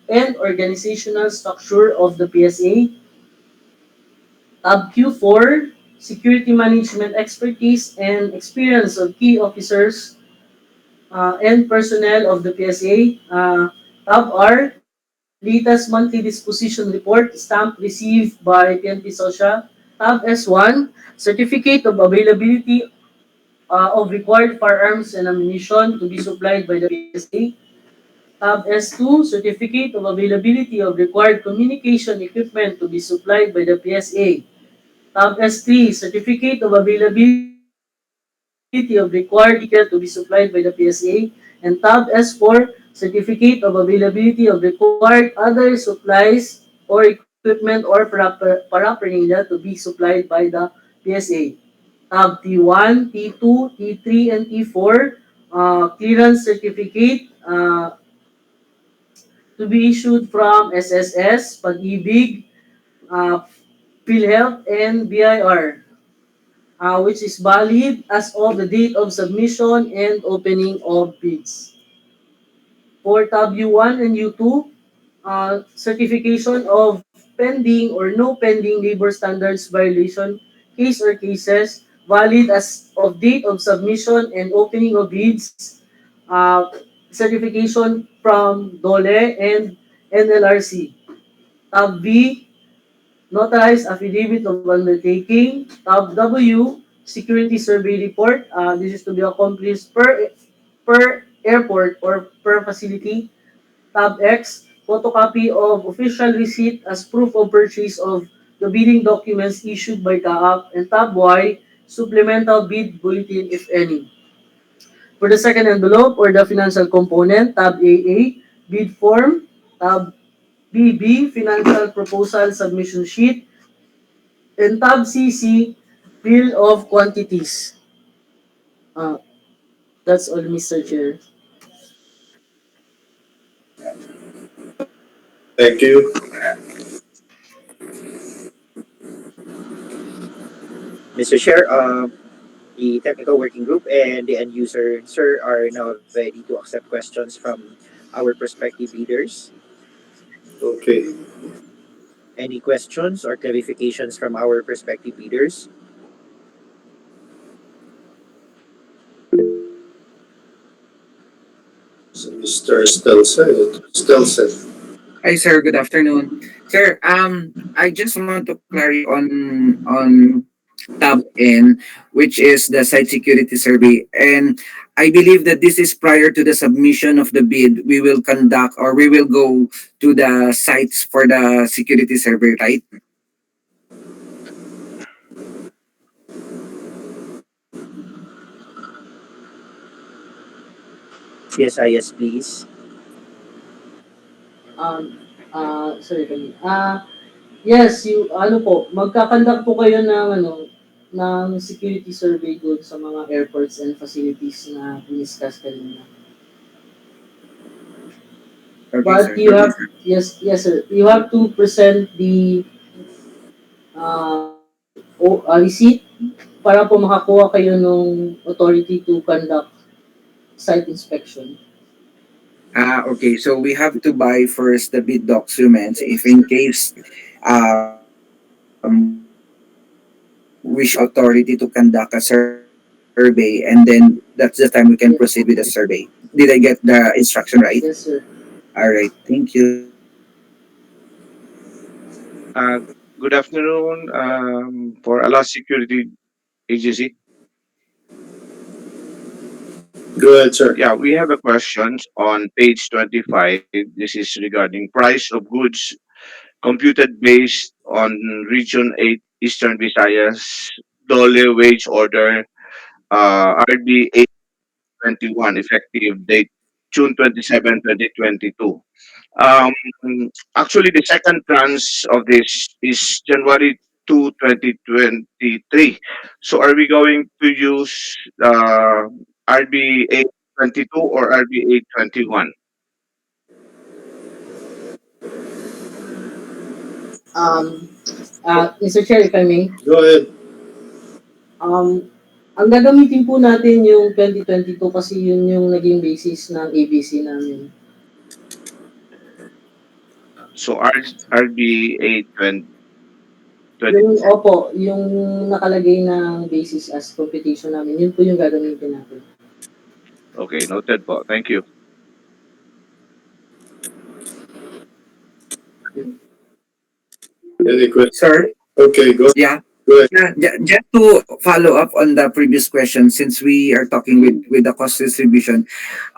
and organizational structure of the PSA. Tab Q4, security management expertise and experience of key officers and personnel of the PSA. Tab R, latest monthly disposition report, stamp received by PNP SOSHA. Tab S1, certificate of availability of required firearms and ammunition to be supplied by the PSA. Tab S2, certificate of availability of required communication equipment to be supplied by the PSA. Tab S3, certificate of availability of required vehicle to be supplied by the PSA. And tab S4, certificate of availability of required other supplies or equipment or paraphernalia to be supplied by the PSA. Tab T1, T2, T3, and T4, clearance certificate to be issued from SSS, Pag-ibig, uh, PhilHealth, and BIR, which is valid as of the date of submission and opening of bids. For tab U1 and U2, certification of pending or no pending labor standards violation case or cases valid as of date of submission and opening of bids, certification from DOLE and NLRC. Tab B, notarized affidavit of undertaking. Tab W, security survey report. This is to be accomplished per airport or per facility. Tab X, photocopy of official receipt as proof of purchase of the bidding documents issued by CAAP. And tab Y, supplemental bid bulletin, if any. For the second envelope or the financial component, tab AA, bid form, tab BB, financial proposal submission sheet, and tab CC, bill of quantities. Uh, that's all, Mr. Chair. Thank you. Mr. Chair, the technical working group and the end user, sir, are now ready to accept questions from our prospective leaders. Okay. Any questions or clarifications from our prospective leaders? So Mr. Stelsen. Hi, sir. Good afternoon. Sir, I just want to clarify on tab N, which is the site security survey. And I believe that this is prior to the submission of the bid. We will conduct or we will go to the sites for the security survey, right? Yes, yes, please. Sorry kami. Yes, ano po, magkakandak po kayo ng ng security survey doon sa mga airports and facilities na discuss kanina. Okay, But sir. you have, yes sir, you have to present the receipt para po makakuha kayo ng authority to conduct site inspection. Okay. So we have to buy first the bid documents if in case we should authority to conduct a survey, and then that's the time we can proceed with the survey. Did I get the instruction right? Yes sir. All right. Thank you. Uh, Good afternoon for Allah Security Agency. Go ahead, sir. Yeah, we have a question on page 25. This is regarding price of goods computed based on Region 8 Eastern Visayas Dole Wage Order RB 821 effective date June 27, 2022. Um, Actually, the second tranche of this is January 2, 2023. So are we going to use RB 822 or RB 821? Um, Mr. Chair, if I may, Go ahead. um, ang gagamitin po natin yung 2022 kasi yun yung naging basis ng ABC namin. So RB 820. Yung, opo, yung nakalagay ng basis as computation namin, yun po yung gagamitin natin. Okay, noted po. Thank you. Any question? Sir, Okay, go yeah. Go ahead. Yeah, just to follow up on the previous question, since we are talking with the cost distribution,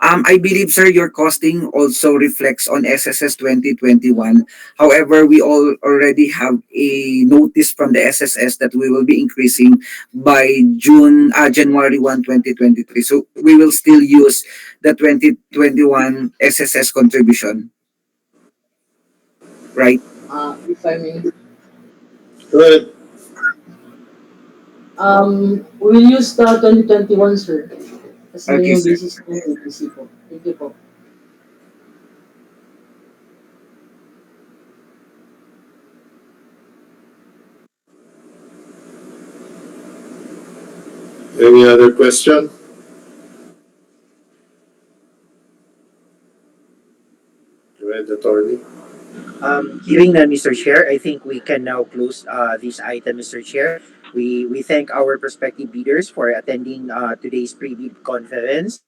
I believe, sir, your costing also reflects on SSS 2021. However, we all already have a notice from the SSS that we will be increasing by January 1, 2023. So we will still use the 2021 SSS contribution, right? If I may, Go ahead. we'll use the 2021, sir. Kasi yun Okay, yung sir. basis ng ABC po. Thank you po. Any other question? Go ahead, attorney. Hearing none, Mr. Chair, I think we can now close this item, Mr. Chair. We thank our prospective bidders for attending today's pre-bid conference.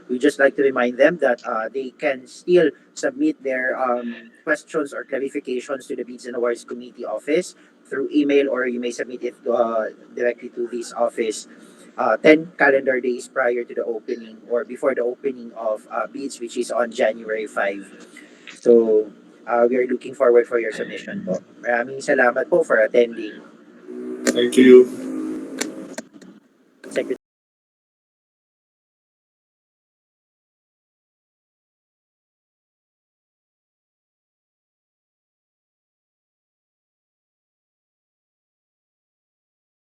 We just like to remind them that they can still submit their questions or clarifications to the Bids and Awards Committee office through email, or you may submit it directly to this office 10 calendar days prior to the opening or before the opening of bids, which is on January 5. So, we are looking forward for your submission po. Maraming salamat po for attending. Thank you.